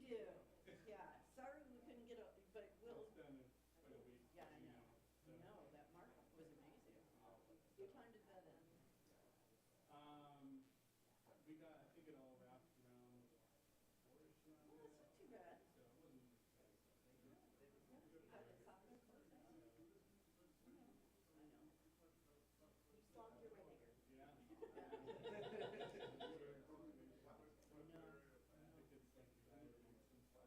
do, yeah. Sorry we couldn't get a, but we'll, It's been quite a week. yeah, I know. No, that markup was amazing. What time did that end? We got, I think it all wrapped around 4-ish around Well, that's there. not too bad. So it wasn't. How did Cathy close out? I know. You slogged your way there. Yeah. No. The kids like you guys.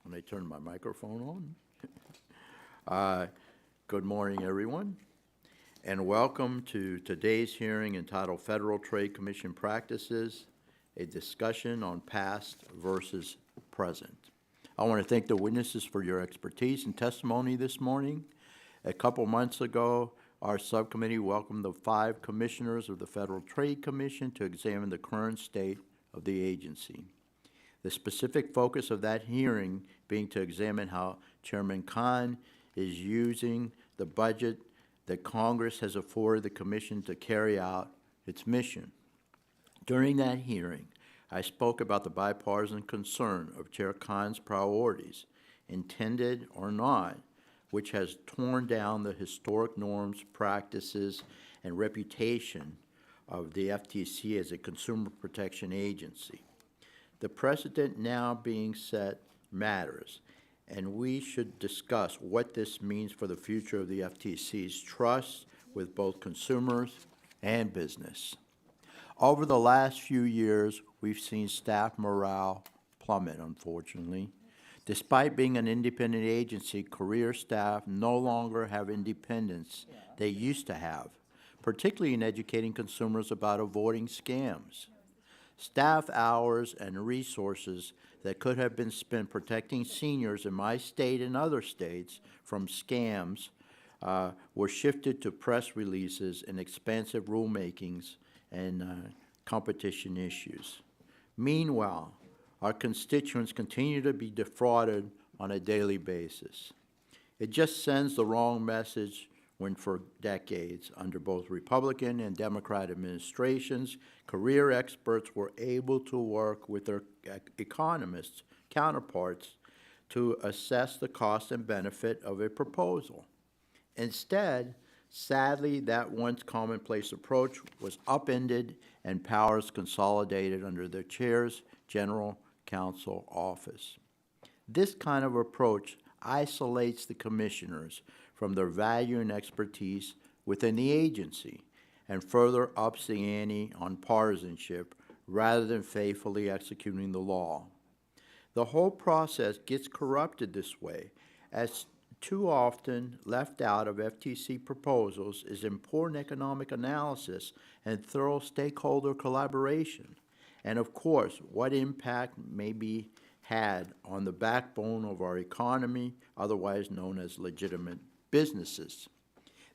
Let me turn my microphone on. Good morning, everyone, and welcome to today's hearing entitled Federal Trade Commission Practices, a discussion on past versus present. I want to thank the witnesses for your expertise and testimony this morning. A couple months ago, our subcommittee welcomed the 5 commissioners of the Federal Trade Commission to examine the current state of the agency. The specific focus of that hearing being to examine how Chairman Khan is using the budget that Congress has afforded the Commission to carry out its mission. During that hearing, I spoke about the bipartisan concern of Chair Khan's priorities, intended or not, which has torn down the historic norms, practices, and reputation of the FTC as a consumer protection agency. The precedent now being set matters, and we should discuss what this means for the future of the FTC's trust with both consumers and business. Over the last few years, we've seen staff morale plummet, unfortunately. Despite being an independent agency, career staff no longer have independence they used to have, particularly in educating consumers about avoiding scams. staff hours, and resources that could have been spent protecting seniors in my state and other states from scams were shifted to press releases and expansive rulemakings and competition issues. Meanwhile, our constituents continue to be defrauded on a daily basis. It just sends the wrong message when for decades, under both Republican and Democrat administrations, career experts were able to work with their economists counterparts to assess the cost and benefit of a proposal. Instead, sadly, that once commonplace approach was upended and powers consolidated under the chair's general counsel office. This kind of approach isolates the commissioners from their value and expertise within the agency and further ups the ante on partisanship rather than faithfully executing the law. The whole process gets corrupted this way, as too often left out of FTC proposals is important economic analysis and thorough stakeholder collaboration, and of course, what impact may be had on the backbone of our economy, otherwise known as legitimate businesses.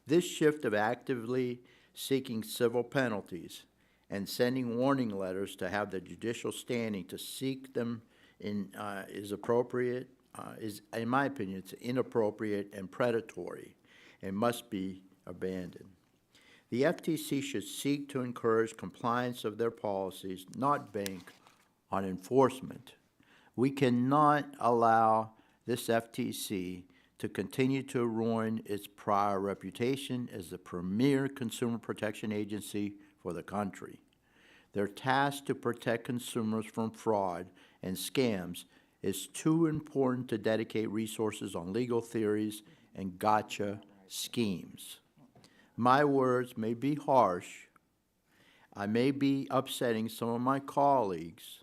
This shift of actively seeking civil penalties and sending warning letters to have the judicial standing to seek them is appropriate, is, in my opinion, it's inappropriate and predatory and must be abandoned. The FTC should seek to encourage compliance of their policies, not bank on enforcement. We cannot allow this FTC to continue to ruin its prior reputation as the premier consumer protection agency for the country. Their task to protect consumers from fraud and scams is too important to dedicate resources on legal theories and gotcha schemes. My words may be harsh. I may be upsetting some of my colleagues,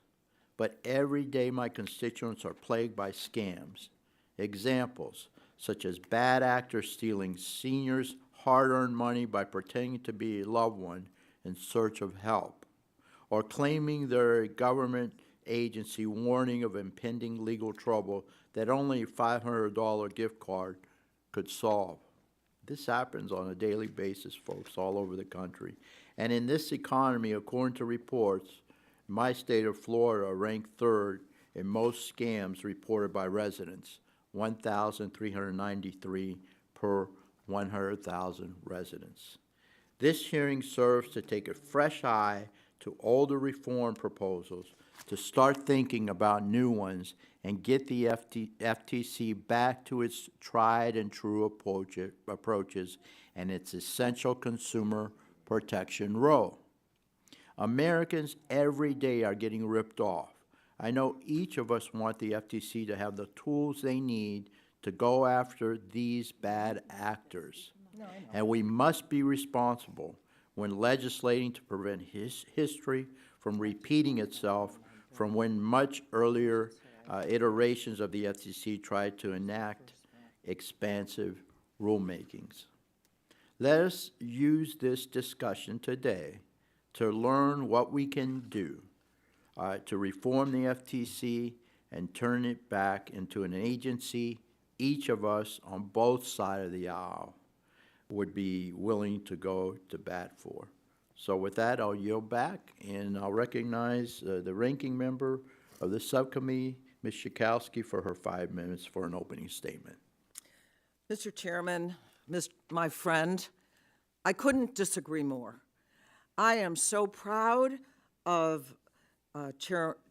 but every day my constituents are plagued by scams. Examples such as bad actors stealing seniors' hard-earned money by pretending to be a loved one in search of help, or claiming they're a government agency warning of impending legal trouble that only a $500 gift card could solve. This happens on a daily basis, folks, all over the country. And in this economy, according to reports, my state of Florida ranked third in most scams reported by residents, 1,393 per 100,000 residents. This hearing serves to take a fresh eye to older reform proposals, to start thinking about new ones, and get the FTC back to its tried and true approaches and its essential consumer protection role. Americans every day are getting ripped off. I know each of us want the FTC to have the tools they need to go after these bad actors. And we must be responsible when legislating to prevent history from repeating itself from when much earlier iterations of the FTC tried to enact expansive rulemakings. Let us use this discussion today to learn what we can do to reform the FTC and turn it back into an agency each of us on both sides of the aisle would be willing to go to bat for. So with that, I'll yield back, and I'll recognize the ranking member of the subcommittee, Ms. Schakowsky, for her 5 minutes for an opening statement. Mr. Chairman, my friend, I couldn't disagree more. I am so proud of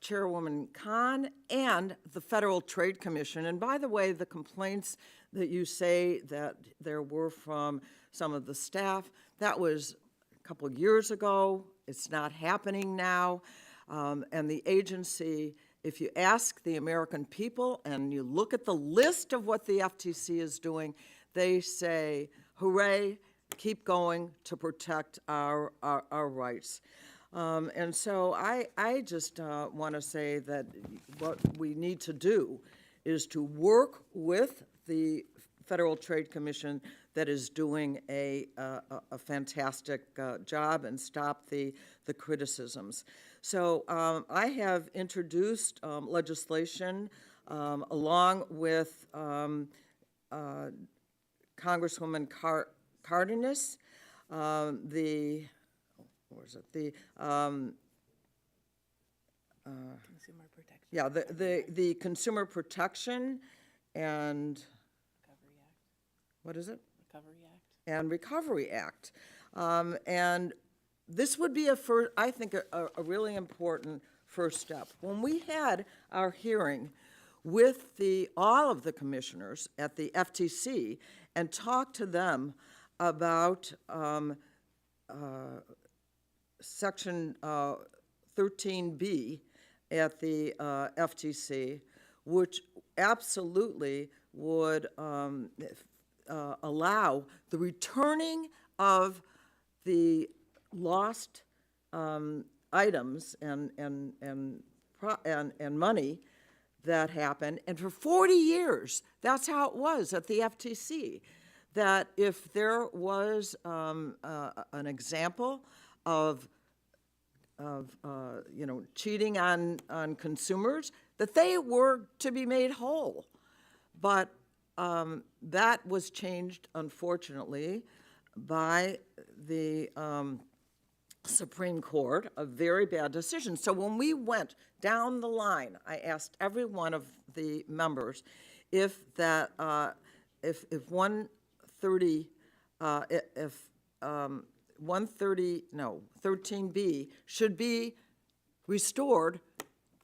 Chairwoman Khan and the Federal Trade Commission. And by the way, the complaints that you say that there were from some of the staff, that was a couple of years ago. It's not happening now. And the agency, if you ask the American people and you look at the list of what the FTC is doing, they say, hooray, keep going to protect our rights. And so I just want to say that what we need to do is to work with the Federal Trade Commission that is doing a fantastic job and stop the criticisms. So I have introduced legislation along with Congresswoman Cardenas, the, where is it, the, Consumer protection. yeah, the Consumer Protection and, Recovery Act. what is it? Recovery Act. And Recovery Act. And this would be I think, a really important first step. When we had our hearing with all of the commissioners at the FTC and talked to them about Section 13B at the FTC, which absolutely would allow the returning of the lost items and money that happened. And for 40 years, that's how it was at the FTC, that if there was an example of cheating on consumers, that they were to be made whole. But that was changed, unfortunately, by the Supreme Court, a very bad decision. So when we went down the line, I asked every one of the members if 13B should be restored.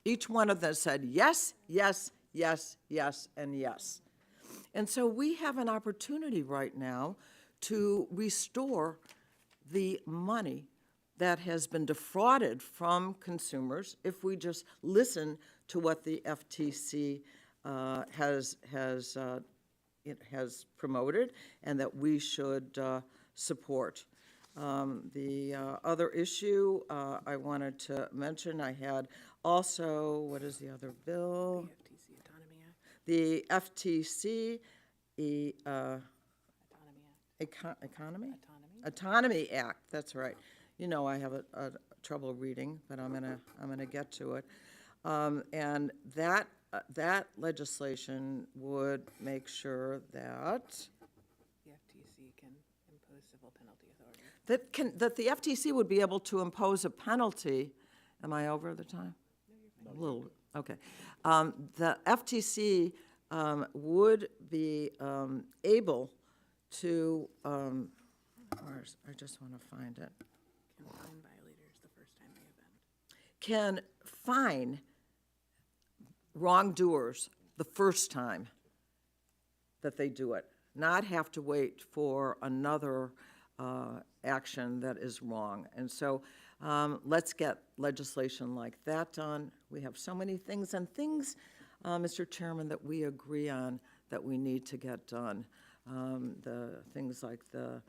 Each one of them said yes, yes, yes, yes, and yes. And so we have an opportunity right now to restore the money that has been defrauded from consumers if we just listen to what the FTC has promoted and that we should support. The other issue I wanted to mention, I had also, what is the other bill? The FTC Autonomy Act. The FTC Autonomy Act. Autonomy Act, that's right. You know, I have a trouble reading, but I'm gonna get to it. And that legislation would make sure that The FTC can impose civil penalty authority. that the FTC would be able to impose a penalty. Am I over the time? A little, okay. The FTC would be able to, I just want to find it. Can fine violators the first time they offend. Can fine wrongdoers the first time that they do it, not have to wait for another action that is wrong. And so let's get legislation like that done. We have so many things, Mr. Chairman, that we agree on that we need to get done. The things like the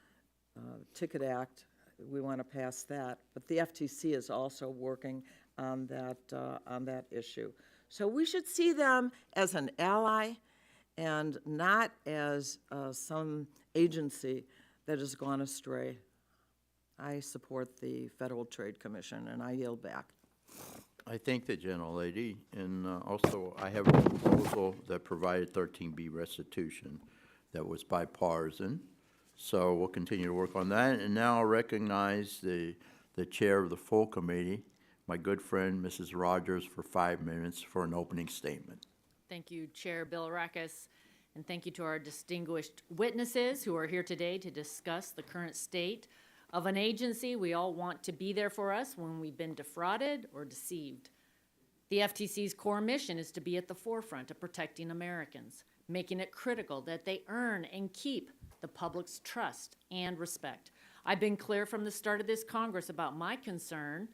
Ticket Act, we want to pass that, but the FTC is also working on that issue. So we should see them as an ally and not as some agency that has gone astray. I support the Federal Trade Commission, and I yield back. I thank the gentlelady, and also I have a proposal that provided 13B restitution that was bipartisan. So we'll continue to work on that. And now I'll recognize the chair of the full committee, my good friend, Mrs. Rodgers, for 5 minutes for an opening statement. Thank you, Chair Bilirakis, and thank you to our distinguished witnesses who are here today to discuss the current state of an agency we all want to be there for us when we've been defrauded or deceived. The FTC's core mission is to be at the forefront of protecting Americans, making it critical that they earn and keep the public's trust and respect. I've been clear from the start of this Congress about my concern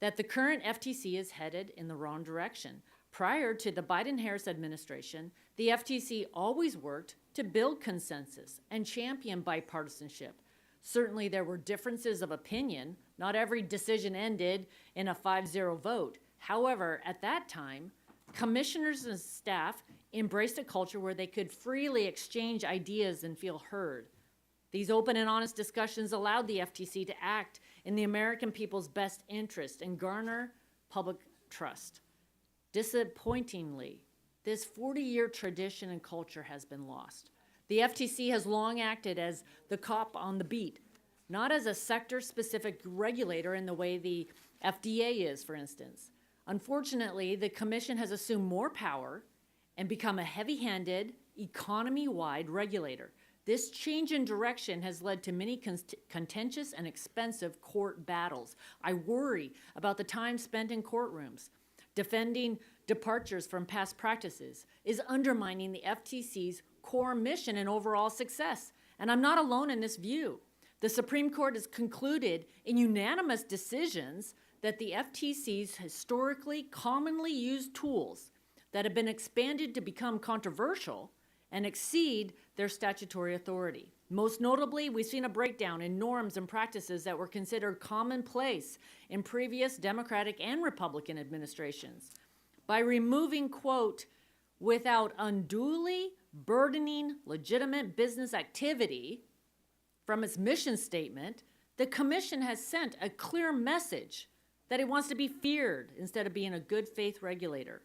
that the current FTC is headed in the wrong direction. Prior to the Biden-Harris administration, the FTC always worked to build consensus and champion bipartisanship. Certainly there were differences of opinion. Not every decision ended in a 5-0 vote. However, at that time, commissioners and staff embraced a culture where they could freely exchange ideas and feel heard. These open and honest discussions allowed the FTC to act in the American people's best interest and garner public trust. Disappointingly, this 40-year tradition and culture has been lost. The FTC has long acted as the cop on the beat, not as a sector-specific regulator in the way the FDA is, for instance. Unfortunately, the Commission has assumed more power and become a heavy-handed, economy-wide regulator. This change in direction has led to many contentious and expensive court battles. I worry about the time spent in courtrooms. Defending departures from past practices is undermining the FTC's core mission and overall success. And I'm not alone in this view. The Supreme Court has concluded in unanimous decisions that the FTC's historically commonly used tools that have been expanded to become controversial and exceed their statutory authority. Most notably, we've seen a breakdown in norms and practices that were considered commonplace in previous Democratic and Republican administrations. By removing, quote, without unduly burdening legitimate business activity from its mission statement, the Commission has sent a clear message that it wants to be feared instead of being a good faith regulator.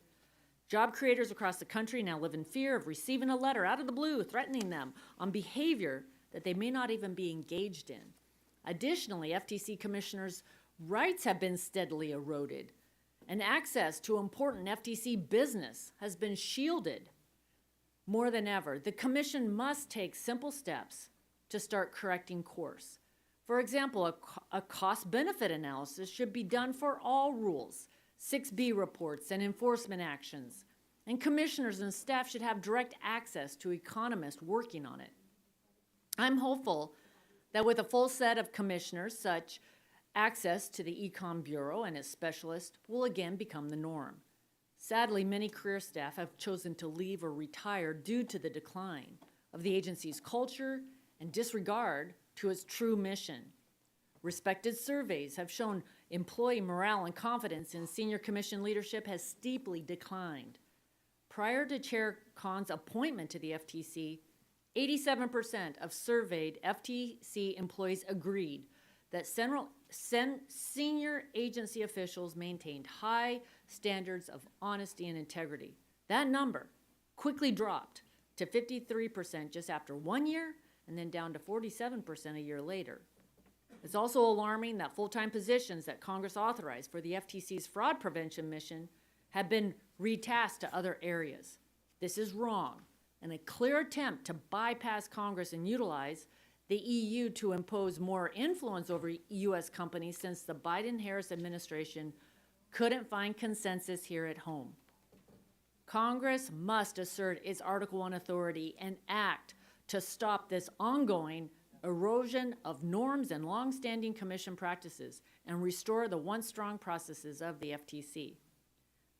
Job creators across the country now live in fear of receiving a letter out of the blue threatening them on behavior that they may not even be engaged in. Additionally, FTC commissioners' rights have been steadily eroded, and access to important FTC business has been shielded. More than ever, the Commission must take simple steps to start correcting course. For example, a cost-benefit analysis should be done for all rules, 6B reports and enforcement actions, and commissioners and staff should have direct access to economists working on it. I'm hopeful that with a full set of commissioners, such access to the Econ Bureau and its specialists will again become the norm. Sadly, many career staff have chosen to leave or retire due to the decline of the agency's culture and disregard to its true mission. Respected surveys have shown employee morale and confidence in senior commission leadership has steeply declined. Prior to Chair Khan's appointment to the FTC, 87% of surveyed FTC employees agreed that senior agency officials maintained high standards of honesty and integrity. That number quickly dropped to 53% just after 1 year and then down to 47% a year later. It's also alarming that full-time positions that Congress authorized for the FTC's fraud prevention mission have been retasked to other areas. This is wrong and a clear attempt to bypass Congress and utilize the EU to impose more influence over U.S. companies since the Biden-Harris administration couldn't find consensus here at home. Congress must assert its Article I authority and act to stop this ongoing erosion of norms and long-standing commission practices and restore the once strong processes of the FTC.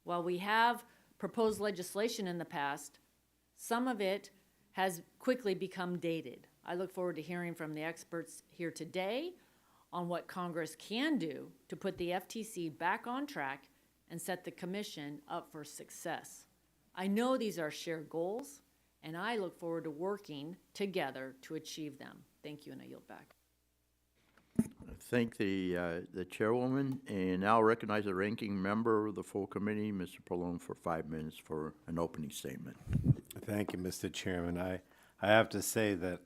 While we have proposed legislation in the past, some of it has quickly become dated. I look forward to hearing from the experts here today on what Congress can do to put the FTC back on track and set the Commission up for success. I know these are shared goals, and I look forward to working together to achieve them. Thank you, and I yield back. Thank the chairwoman, and now recognize the ranking member of the full committee, Mr. Pallone, for 5 minutes for an opening statement. Thank you, Mr. Chairman. I have to say that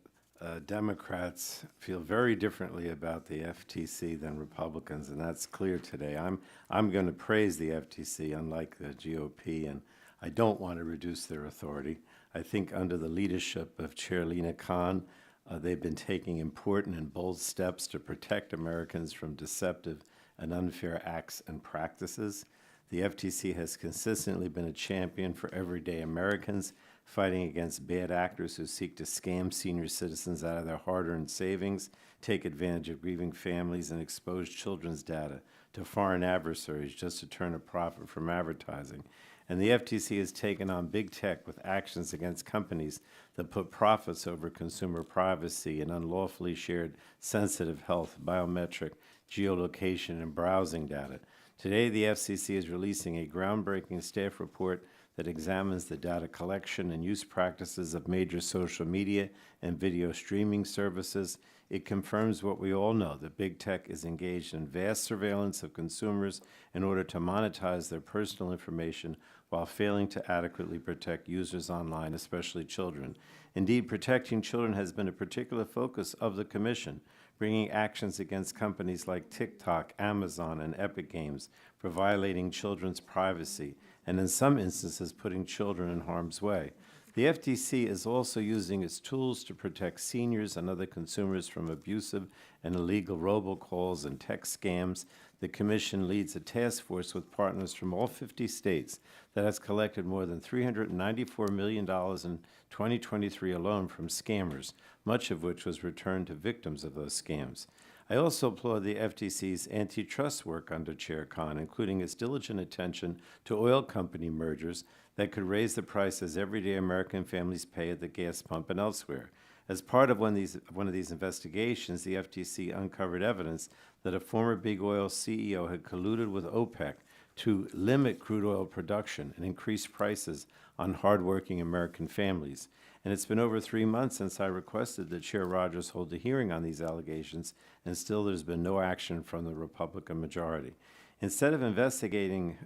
Democrats feel very differently about the FTC than Republicans, and that's clear today. I'm going to praise the FTC, unlike the GOP, and I don't want to reduce their authority. I think under the leadership of Chair Lina Khan, they've been taking important and bold steps to protect Americans from deceptive and unfair acts and practices. The FTC has consistently been a champion for everyday Americans, fighting against bad actors who seek to scam senior citizens out of their hard-earned savings, take advantage of grieving families, and expose children's data to foreign adversaries just to turn a profit from advertising. And the FTC has taken on big tech with actions against companies that put profits over consumer privacy and unlawfully shared sensitive health, biometric, geolocation, and browsing data. Today, the FCC is releasing a groundbreaking staff report that examines the data collection and use practices of major social media and video streaming services. It confirms what we all know, that big tech is engaged in vast surveillance of consumers in order to monetize their personal information while failing to adequately protect users online, especially children. Indeed, protecting children has been a particular focus of the Commission, bringing actions against companies like TikTok, Amazon, and Epic Games for violating children's privacy, and in some instances putting children in harm's way. The FTC is also using its tools to protect seniors and other consumers from abusive and illegal robocalls and text scams. The Commission leads a task force with partners from all 50 states that has collected more than $394 million in 2023 alone from scammers, much of which was returned to victims of those scams. I also applaud the FTC's antitrust work under Chair Khan, including its diligent attention to oil company mergers that could raise the prices everyday American families pay at the gas pump and elsewhere. As part of one of these investigations, the FTC uncovered evidence that a former big oil CEO had colluded with OPEC to limit crude oil production and increase prices on hardworking American families. And it's been over 3 months since I requested that Chair Rodgers hold a hearing on these allegations, and still there's been no action from the Republican majority. Instead of investigating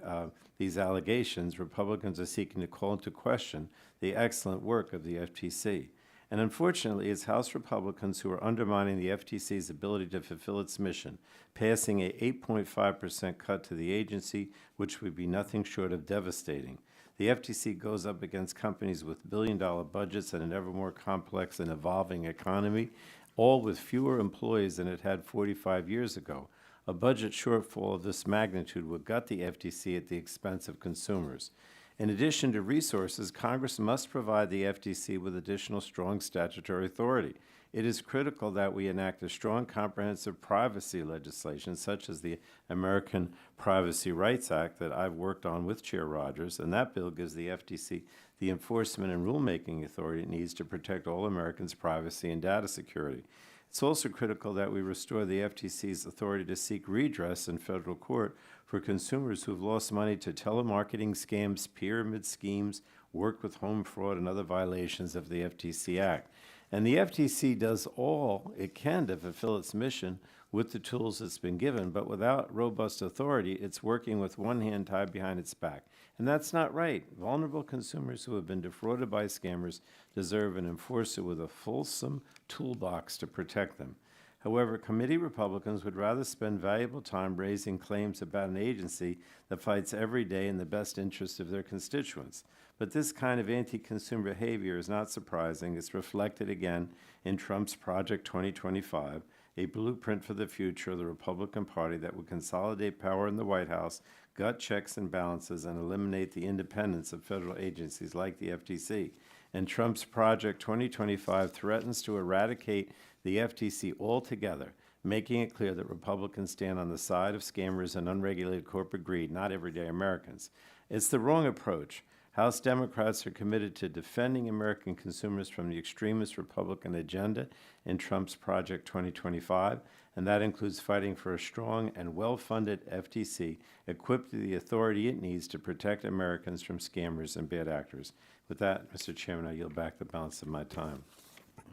these allegations, Republicans are seeking to call into question the excellent work of the FTC. And unfortunately, it's House Republicans who are undermining the FTC's ability to fulfill its mission, passing a 8.5% cut to the agency, which would be nothing short of devastating. The FTC goes up against companies with billion-dollar budgets and an ever more complex and evolving economy, all with fewer employees than it had 45 years ago. A budget shortfall of this magnitude would gut the FTC at the expense of consumers. In addition to resources, Congress must provide the FTC with additional strong statutory authority. It is critical that we enact a strong, comprehensive privacy legislation, such as the American Privacy Rights Act that I've worked on with Chair Rodgers, and that bill gives the FTC the enforcement and rulemaking authority it needs to protect all Americans' privacy and data security. It's also critical that we restore the FTC's authority to seek redress in federal court for consumers who've lost money to telemarketing scams, pyramid schemes, work with home fraud, and other violations of the FTC Act. And the FTC does all it can to fulfill its mission with the tools it's been given, but without robust authority, it's working with one hand tied behind its back. And that's not right. Vulnerable consumers who have been defrauded by scammers deserve an enforcer with a fulsome toolbox to protect them. However, committee Republicans would rather spend valuable time raising claims about an agency that fights every day in the best interest of their constituents. But this kind of anti-consumer behavior is not surprising. It's reflected again in Trump's Project 2025, a blueprint for the future of the Republican Party that would consolidate power in the White House, gut checks and balances, and eliminate the independence of federal agencies like the FTC. And Trump's Project 2025 threatens to eradicate the FTC altogether, making it clear that Republicans stand on the side of scammers and unregulated corporate greed, not everyday Americans. It's the wrong approach. House Democrats are committed to defending American consumers from the extremist Republican agenda in Trump's Project 2025, and that includes fighting for a strong and well-funded FTC equipped with the authority it needs to protect Americans from scammers and bad actors. With that, Mr. Chairman, I yield back the balance of my time.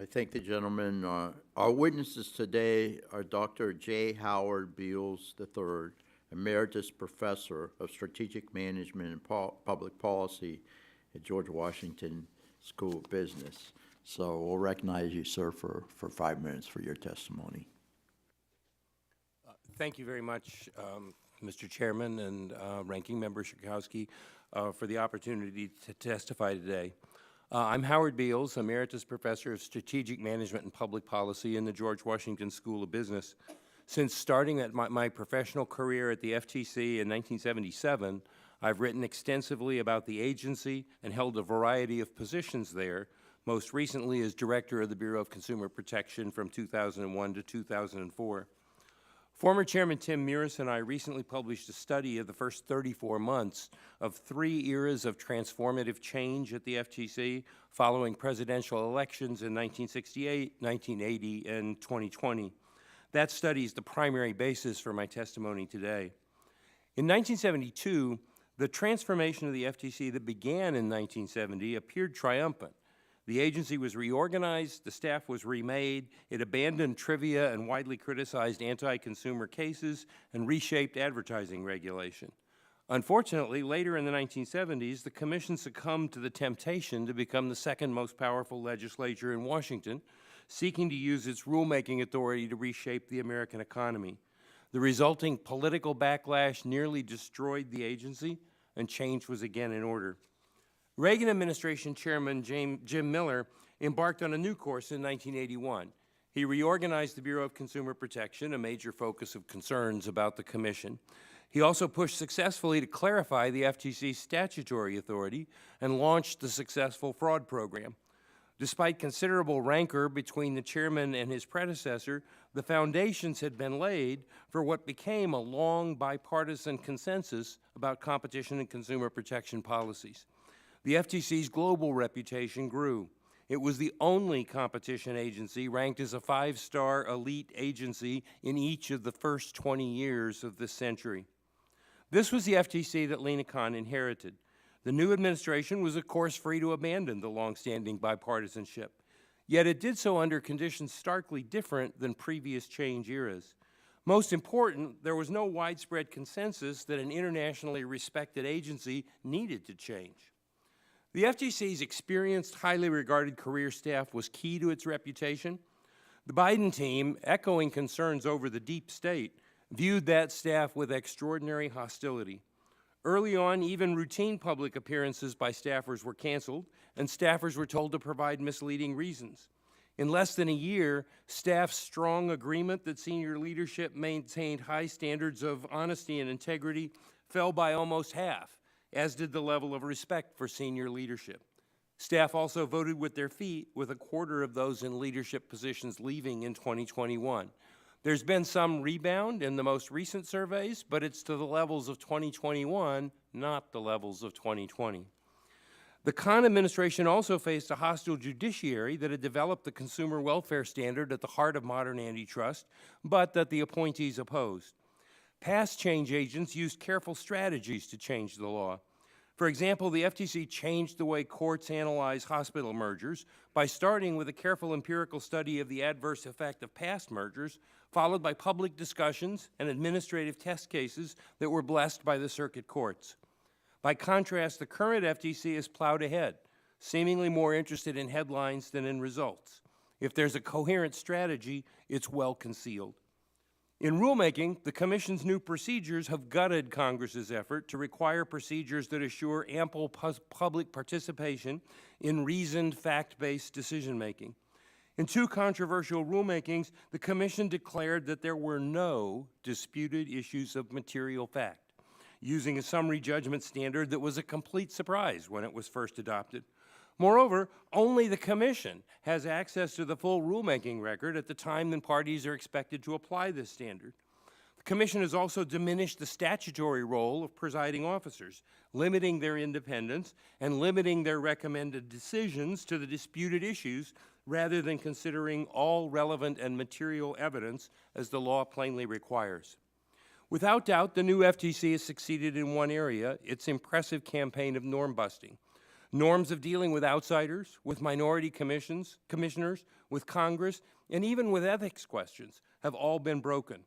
I thank the gentleman. Our witnesses today are Dr. J. Howard Beals III, Emeritus Professor of Strategic Management and Public Policy at George Washington School of Business. So we'll recognize you, sir, for 5 minutes for your testimony. Thank you very much, Mr. Chairman and Ranking Member Schakowsky, for the opportunity to testify today. I'm Howard Beals, Emeritus Professor of Strategic Management and Public Policy in the George Washington School of Business. Since starting at my professional career at the FTC in 1977, I've written extensively about the agency and held a variety of positions there, most recently as Director of the Bureau of Consumer Protection from 2001 to 2004. Former Chairman Tim McMorris and I recently published a study of the first 34 months of 3 eras of transformative change at the FTC following presidential elections in 1968, 1980, and 2020. That study is the primary basis for my testimony today. In 1972, The transformation of the FTC that began in 1970 appeared triumphant. The agency was reorganized, the staff was remade, it abandoned trivia and widely criticized anti-consumer cases, and reshaped advertising regulation. Unfortunately, later in the 1970s, the Commission succumbed to the temptation to become the second most powerful legislature in Washington, seeking to use its rulemaking authority to reshape the American economy. The resulting political backlash nearly destroyed the agency, and change was again in order. Reagan administration Chairman Jim Miller embarked on a new course in 1981. He reorganized the Bureau of Consumer Protection, a major focus of concerns about the Commission. He also pushed successfully to clarify the FTC's statutory authority and launched the successful fraud program. Despite considerable rancor between the chairman and his predecessor, the foundations had been laid for what became a long bipartisan consensus about competition and consumer protection policies. The FTC's global reputation grew. It was the only competition agency ranked as a 5-star elite agency in each of the first 20 years of this century. This was the FTC that Lina Khan inherited. The new administration was, of course, free to abandon the longstanding bipartisanship. Yet it did so under conditions starkly different than previous change eras. Most important, there was no widespread consensus that an internationally respected agency needed to change. The FTC's experienced, highly regarded career staff was key to its reputation. The Biden team, echoing concerns over the deep state, viewed that staff with extraordinary hostility. Early on, even routine public appearances by staffers were canceled, and staffers were told to provide misleading reasons. In less than a year, staff's strong agreement that senior leadership maintained high standards of honesty and integrity fell by almost half, as did the level of respect for senior leadership. Staff also voted with their feet, with a quarter of those in leadership positions leaving in 2021. There's been some rebound in the most recent surveys, but it's to the levels of 2021, not the levels of 2020. The Khan administration also faced a hostile judiciary that had developed the consumer welfare standard at the heart of modern antitrust, but that the appointees opposed. Past change agents used careful strategies to change the law. For example, the FTC changed the way courts analyze hospital mergers by starting with a careful empirical study of the adverse effect of past mergers, followed by public discussions and administrative test cases that were blessed by the circuit courts. By contrast, the current FTC has plowed ahead, seemingly more interested in headlines than in results. If there's a coherent strategy, it's well concealed. In rulemaking, the Commission's new procedures have gutted Congress's effort to require procedures that assure ample public participation in reasoned, fact-based decision-making. In 2 controversial rulemakings, the Commission declared that there were no disputed issues of material fact, using a summary judgment standard that was a complete surprise when it was first adopted. Moreover, only the Commission has access to the full rulemaking record at the time when parties are expected to apply this standard. The Commission has also diminished the statutory role of presiding officers, limiting their independence and limiting their recommended decisions to the disputed issues rather than considering all relevant and material evidence as the law plainly requires. Without doubt, the new FTC has succeeded in one area, its impressive campaign of norm busting. Norms of dealing with outsiders, with minority commissioners, with Congress, and even with ethics questions have all been broken.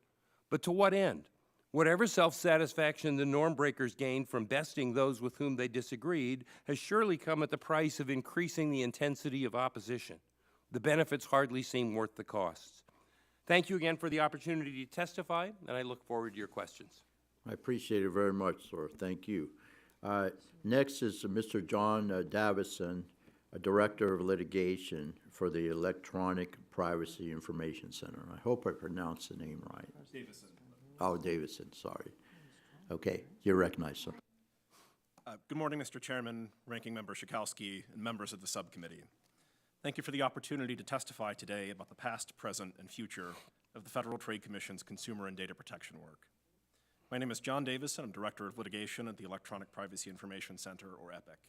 But to what end? Whatever self-satisfaction the norm breakers gained from besting those with whom they disagreed has surely come at the price of increasing the intensity of opposition. The benefits hardly seem worth the costs. Thank you again for the opportunity to testify, and I look forward to your questions. I appreciate it very much, sir. Thank you. Next is Mr. John Davison, Director of Litigation for the Electronic Privacy Information Center. I hope I pronounced the name right. Davison. Oh, Davison, sorry. Okay, you're recognized, sir. Good morning, Mr. Chairman, Ranking Member Schakowsky, and members of the subcommittee. Thank you for the opportunity to testify today about the past, present, and future of the Federal Trade Commission's consumer and data protection work. My name is John Davison. I'm Director of Litigation at the Electronic Privacy Information Center, or EPIC.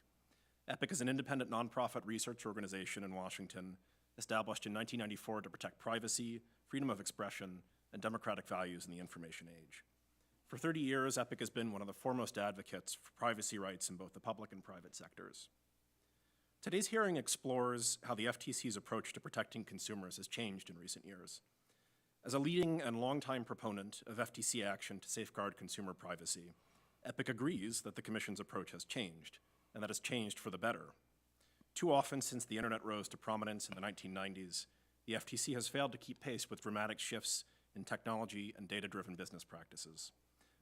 EPIC is an independent nonprofit research organization in Washington established in 1994 to protect privacy, freedom of expression, and democratic values in the information age. For 30 years, EPIC has been one of the foremost advocates for privacy rights in both the public and private sectors. Today's hearing explores how the FTC's approach to protecting consumers has changed in recent years. As a leading and longtime proponent of FTC action to safeguard consumer privacy, EPIC agrees that the Commission's approach has changed, and that it's changed for the better. Too often since the internet rose to prominence in the 1990s, the FTC has failed to keep pace with dramatic shifts in technology and data-driven business practices.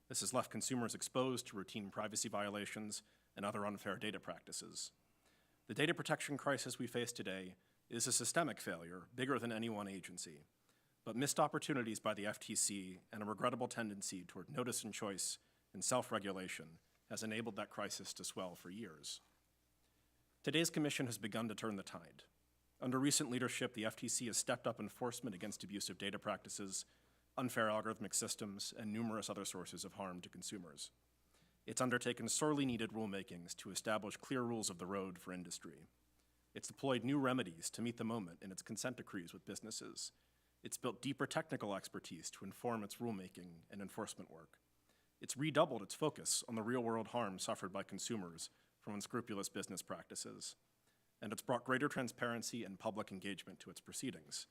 This has left consumers exposed to routine privacy violations and other unfair data practices. The data protection crisis we face today is a systemic failure, bigger than any one agency. But missed opportunities by the FTC and a regrettable tendency toward notice and choice and self-regulation has enabled that crisis to swell for years. Today's Commission has begun to turn the tide. Under recent leadership, the FTC has stepped up enforcement against abusive data practices, unfair algorithmic systems, and numerous other sources of harm to consumers. It's undertaken sorely needed rulemakings to establish clear rules of the road for industry. It's deployed new remedies to meet the moment in its consent decrees with businesses. It's built deeper technical expertise to inform its rulemaking and enforcement work. It's redoubled its focus on the real-world harm suffered by consumers from unscrupulous business practices. And it's brought greater transparency and public engagement to its proceedings.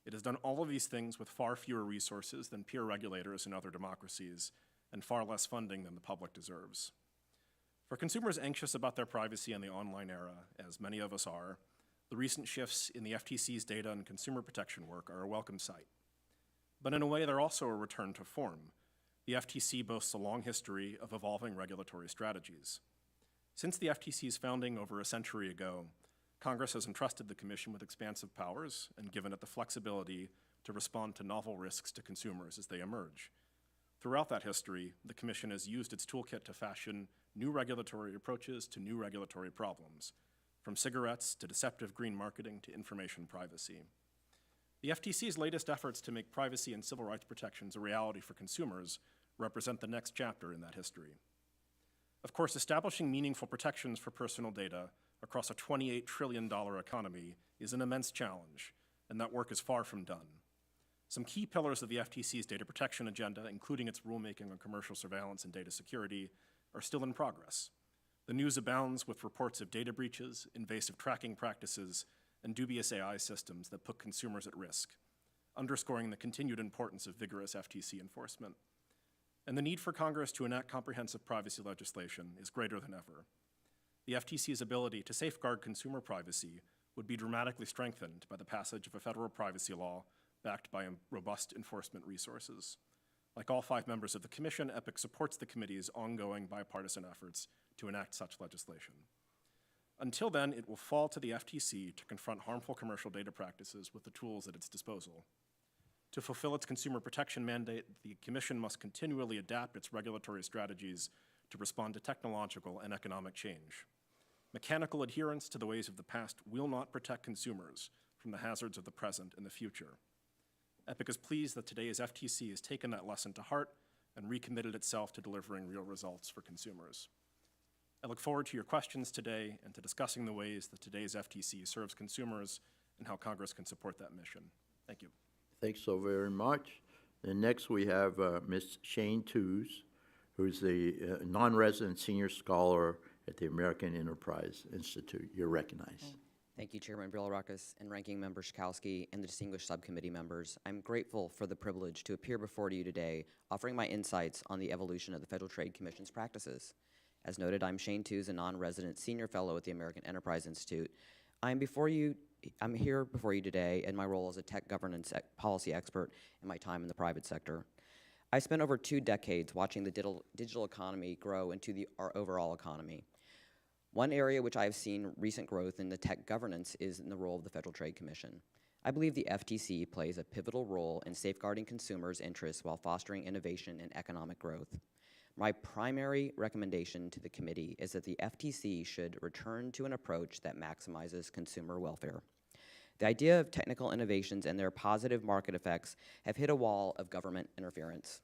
It has done all of these things with far fewer resources than peer regulators in other democracies and far less funding than the public deserves. For consumers anxious about their privacy in the online era, as many of us are, the recent shifts in the FTC's data and consumer protection work are a welcome sight. But in a way, they're also a return to form. The FTC boasts a long history of evolving regulatory strategies. Since the FTC's founding over a century ago, Congress has entrusted the Commission with expansive powers and given it the flexibility to respond to novel risks to consumers as they emerge. Throughout that history, the Commission has used its toolkit to fashion new regulatory approaches to new regulatory problems, from cigarettes to deceptive green marketing to information privacy. The FTC's latest efforts to make privacy and civil rights protections a reality for consumers represent the next chapter in that history. Of course, establishing meaningful protections for personal data across a $28 trillion economy is an immense challenge, and that work is far from done. Some key pillars of the FTC's data protection agenda, including its rulemaking on commercial surveillance and data security, are still in progress. The news abounds with reports of data breaches, invasive tracking practices, and dubious AI systems that put consumers at risk, underscoring the continued importance of vigorous FTC enforcement. And the need for Congress to enact comprehensive privacy legislation is greater than ever. The FTC's ability to safeguard consumer privacy would be dramatically strengthened by the passage of a federal privacy law backed by robust enforcement resources. Like all 5 members of the Commission, EPIC supports the committee's ongoing bipartisan efforts to enact such legislation. Until then, it will fall to the FTC to confront harmful commercial data practices with the tools at its disposal. To fulfill its consumer protection mandate, the Commission must continually adapt its regulatory strategies to respond to technological and economic change. Mechanical adherence to the ways of the past will not protect consumers from the hazards of the present and the future. EPIC is pleased that today's FTC has taken that lesson to heart and recommitted itself to delivering real results for consumers. I look forward to your questions today and to discussing the ways that today's FTC serves consumers and how Congress can support that mission. Thank you. Thanks so very much. And next we have Ms. Shane Tews, who's the non-resident senior scholar at the American Enterprise Institute. You're recognized. Thank you, Chairman Billeracus and Ranking Member Schakowsky and the distinguished subcommittee members. I'm grateful for the privilege to appear before you today, offering my insights on the evolution of the Federal Trade Commission's practices. As noted, I'm Shane Tews, a non-resident senior fellow at the American Enterprise Institute. I'm here before you today in my role as a tech governance policy expert in my time in the private sector. I spent over 2 decades watching the digital economy grow into our overall economy. One area which I have seen recent growth in the tech governance is in the role of the Federal Trade Commission. I believe the FTC plays a pivotal role in safeguarding consumers' interests while fostering innovation and economic growth. My primary recommendation to the committee is that the FTC should return to an approach that maximizes consumer welfare. The idea of technical innovations and their positive market effects have hit a wall of government interference.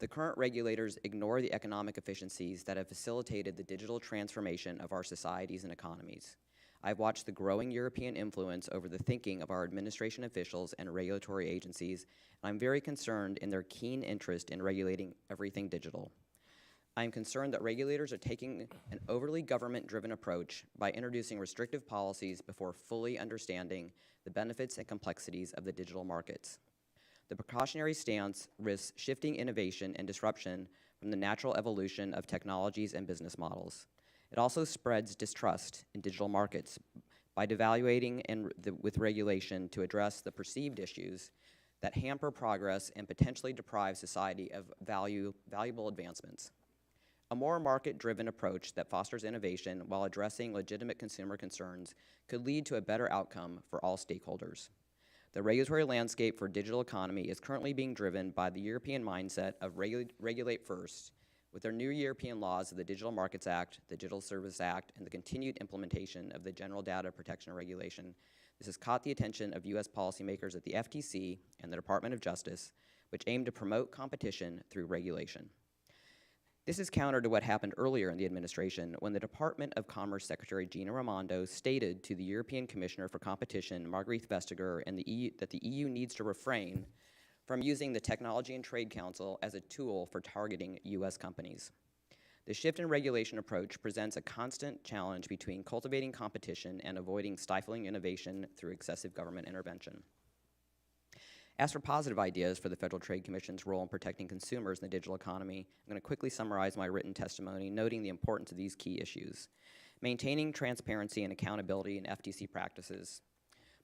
The current regulators ignore the economic efficiencies that have facilitated the digital transformation of our societies and economies. I've watched the growing European influence over the thinking of our administration officials and regulatory agencies, and I'm very concerned in their keen interest in regulating everything digital. I am concerned that regulators are taking an overly government-driven approach by introducing restrictive policies before fully understanding the benefits and complexities of the digital markets. The precautionary stance risks shifting innovation and disruption from the natural evolution of technologies and business models. It also spreads distrust in digital markets by devaluating with regulation to address the perceived issues that hamper progress and potentially deprive society of valuable advancements. A more market-driven approach that fosters innovation while addressing legitimate consumer concerns could lead to a better outcome for all stakeholders. The regulatory landscape for digital economy is currently being driven by the European mindset of regulate first, with their new European laws of the Digital Markets Act, the Digital Services Act, and the continued implementation of the General Data Protection Regulation. This has caught the attention of U.S. policymakers at the FTC and the Department of Justice, which aim to promote competition through regulation. This is counter to what happened earlier in the administration when the Department of Commerce Secretary Gina Raimondo stated to the European Commissioner for Competition, Margrethe Vestager, and that the EU needs to refrain from using the Technology and Trade Council as a tool for targeting U.S. companies. The shift in regulation approach presents a constant challenge between cultivating competition and avoiding stifling innovation through excessive government intervention. As for positive ideas for the Federal Trade Commission's role in protecting consumers in the digital economy, I'm going to quickly summarize my written testimony, noting the importance of these key issues. Maintaining transparency and accountability in FTC practices.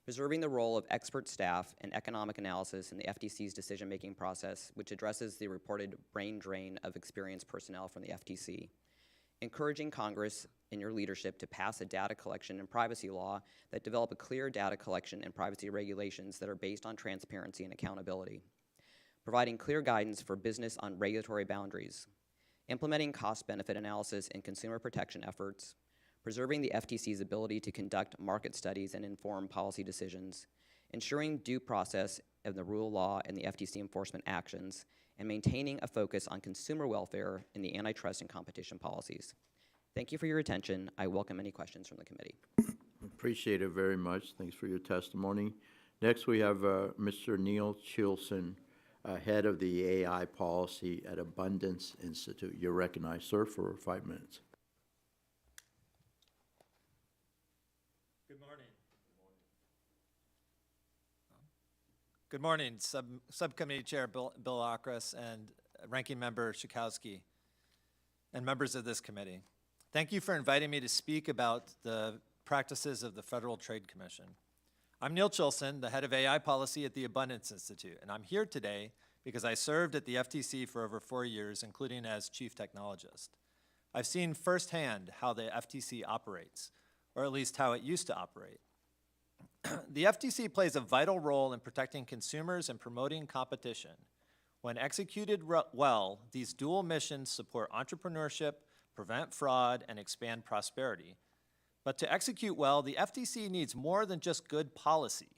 Preserving the role of expert staff and economic analysis in the FTC's decision-making process, which addresses the reported brain drain of experienced personnel from the FTC. Encouraging Congress in your leadership to pass a data collection and privacy law that develop a clear data collection and privacy regulations that are based on transparency and accountability. Providing clear guidance for business on regulatory boundaries. Implementing cost-benefit analysis in consumer protection efforts. Preserving the FTC's ability to conduct market studies and inform policy decisions. Ensuring due process of the rule of law and the FTC enforcement actions, and maintaining a focus on consumer welfare in the antitrust and competition policies. Thank you for your attention. I welcome any questions from the committee. Appreciate it very much. Thanks for your testimony. Next, we have Mr. Neil Chilson, head of the AI policy at Abundance Institute. You're recognized, sir, for 5 minutes. Good morning. Good morning, Subcommittee Chair Bill Akras and Ranking Member Schakowsky and members of this committee. Thank you for inviting me to speak about the practices of the Federal Trade Commission. I'm Neil Chilson, the head of AI policy at the Abundance Institute, and I'm here today because I served at the FTC for over 4 years, including as chief technologist. I've seen firsthand how the FTC operates, or at least how it used to operate. The FTC plays a vital role in protecting consumers and promoting competition. When executed well, these dual missions support entrepreneurship, prevent fraud, and expand prosperity. But to execute well, the FTC needs more than just good policy.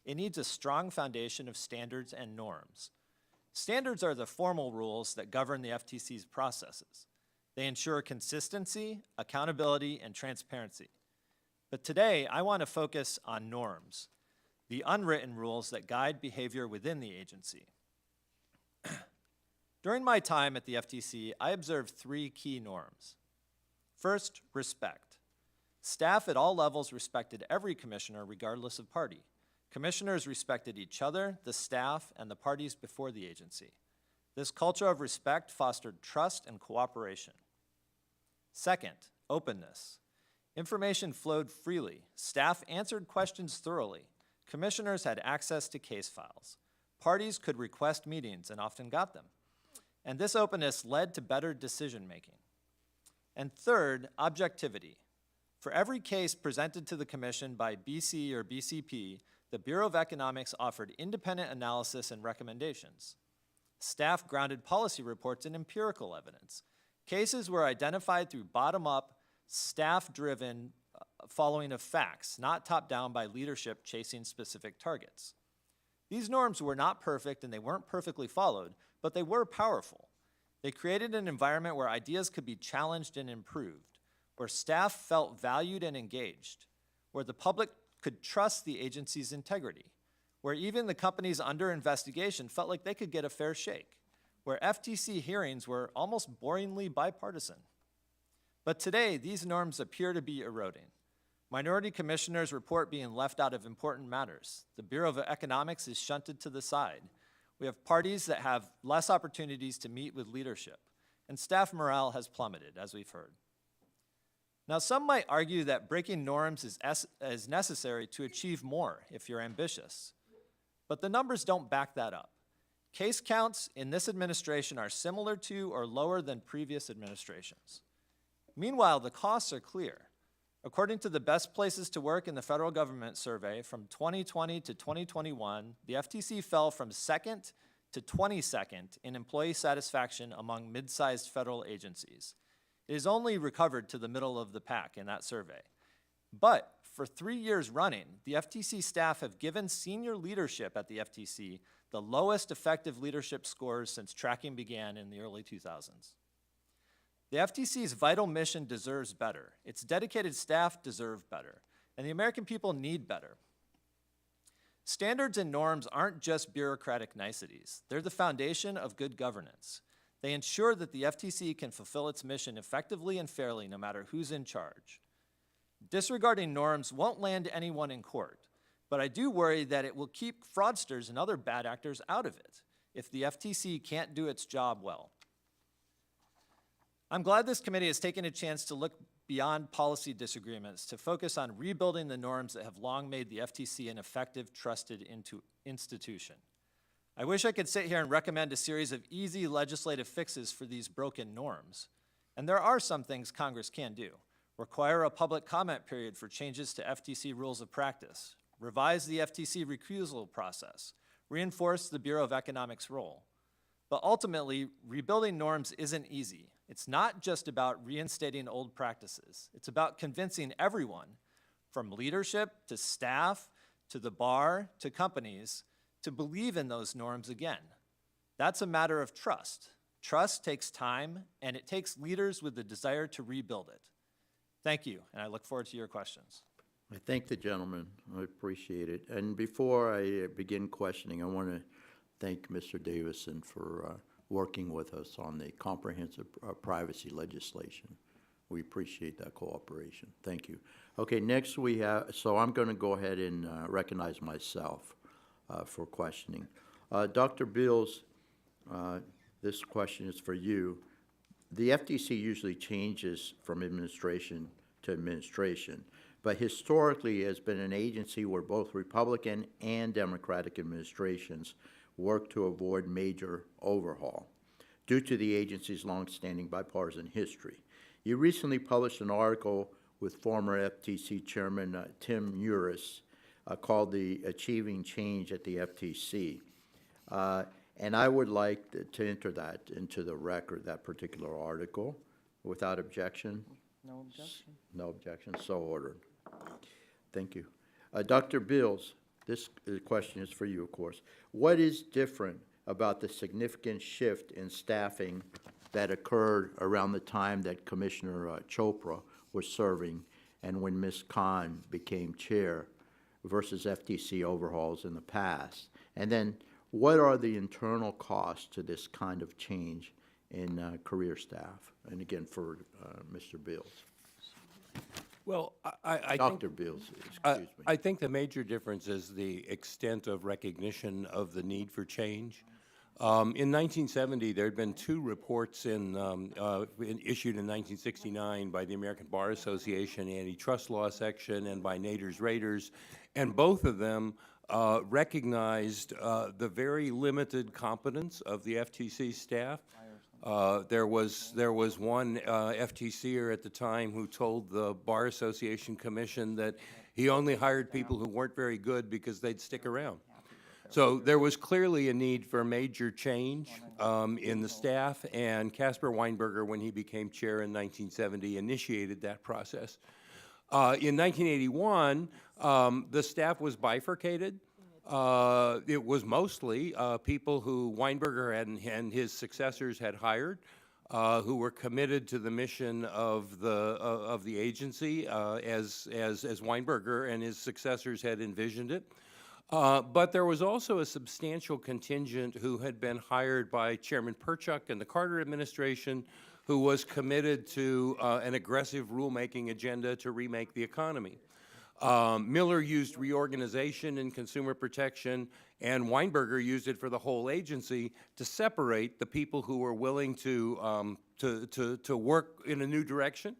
It needs a strong foundation of standards and norms. Standards are the formal rules that govern the FTC's processes. They ensure consistency, accountability, and transparency. But today, I want to focus on norms, the unwritten rules that guide behavior within the agency. During my time at the FTC, I observed 3 key norms. First, respect. Staff at all levels respected every commissioner regardless of party. Commissioners respected each other, the staff, and the parties before the agency. This culture of respect fostered trust and cooperation. Second, openness. Information flowed freely. Staff answered questions thoroughly. Commissioners had access to case files. Parties could request meetings and often got them. And this openness led to better decision-making. And third, objectivity. For every case presented to the Commission by BC or BCP, the Bureau of Economics offered independent analysis and recommendations. Staff grounded policy reports in empirical evidence. Cases were identified through bottom-up, staff-driven following of facts, not top-down by leadership chasing specific targets. These norms were not perfect and they weren't perfectly followed, but they were powerful. They created an environment where ideas could be challenged and improved, where staff felt valued and engaged, where the public could trust the agency's integrity, where even the companies under investigation felt like they could get a fair shake, where FTC hearings were almost boringly bipartisan. But today, these norms appear to be eroding. Minority commissioners report being left out of important matters. The Bureau of Economics is shunted to the side. We have parties that have less opportunities to meet with leadership, and staff morale has plummeted, as we've heard. Now, some might argue that breaking norms is necessary to achieve more if you're ambitious, but the numbers don't back that up. Case counts in this administration are similar to or lower than previous administrations. Meanwhile, the costs are clear. According to the Best Places to Work in the Federal Government survey from 2020 to 2021, the FTC fell from 2nd to 22nd in employee satisfaction among mid-sized federal agencies. It has only recovered to the middle of the pack in that survey. But for 3 years running, the FTC staff have given senior leadership at the FTC the lowest effective leadership scores since tracking began in the early 2000s. The FTC's vital mission deserves better. Its dedicated staff deserve better, and the American people need better. Standards and norms aren't just bureaucratic niceties. They're the foundation of good governance. They ensure that the FTC can fulfill its mission effectively and fairly no matter who's in charge. Disregarding norms won't land anyone in court, but I do worry that it will keep fraudsters and other bad actors out of it if the FTC can't do its job well. I'm glad this committee has taken a chance to look beyond policy disagreements to focus on rebuilding the norms that have long made the FTC an effective, trusted institution. I wish I could sit here and recommend a series of easy legislative fixes for these broken norms. And there are some things Congress can do. Require a public comment period for changes to FTC rules of practice. Revise the FTC recusal process. Reinforce the Bureau of Economics' role. But ultimately, rebuilding norms isn't easy. It's not just about reinstating old practices. It's about convincing everyone, from leadership to staff, to the bar, to companies, to believe in those norms again. That's a matter of trust. Trust takes time, and it takes leaders with the desire to rebuild it. Thank you, and I look forward to your questions. I thank the gentleman. I appreciate it. And before I begin questioning, I want to thank Mr. Davison for working with us on the comprehensive privacy legislation. We appreciate that cooperation. Thank you. Okay, next we have, so I'm going to go ahead and recognize myself for questioning. Dr. Beals, this question is for you. The FTC usually changes from administration to administration, but historically has been an agency where both Republican and Democratic administrations work to avoid major overhaul due to the agency's longstanding bipartisan history. You recently published an article with former FTC Chairman Tim McMorris called the Achieving Change at the FTC. And I would like to enter that into the record, that particular article, without objection. No objection. No objection, so ordered. Thank you. Dr. Beals, this question is for you, of course. What is different about the significant shift in staffing that occurred around the time that Commissioner Chopra was serving and when Ms. Khan became chair versus FTC overhauls in the past? And then what are the internal costs to this kind of change in career staff? And again, for Mr. Beals. Well, I think, Dr. Beals, excuse me. I think the major difference is the extent of recognition of the need for change. In 1970, there had been two reports issued in 1969 by the American Bar Association Antitrust Law Section and by Nader's Raiders, and both of them recognized the very limited competence of the FTC staff. There was one FTCer at the time who told the Bar Association Commission that he only hired people who weren't very good because they'd stick around. So there was clearly a need for major change in the staff, and Caspar Weinberger, when he became chair in 1970, initiated that process. In 1981, the staff was bifurcated. It was mostly people who Weinberger and his successors had hired. who were committed to the mission of the agency as Weinberger and his successors had envisioned it. But there was also a substantial contingent who had been hired by Chairman Perchuk and the Carter administration, who was committed to an aggressive rulemaking agenda to remake the economy. Miller used reorganization and consumer protection, and Weinberger used it for the whole agency to separate the people who were willing to work in a new direction,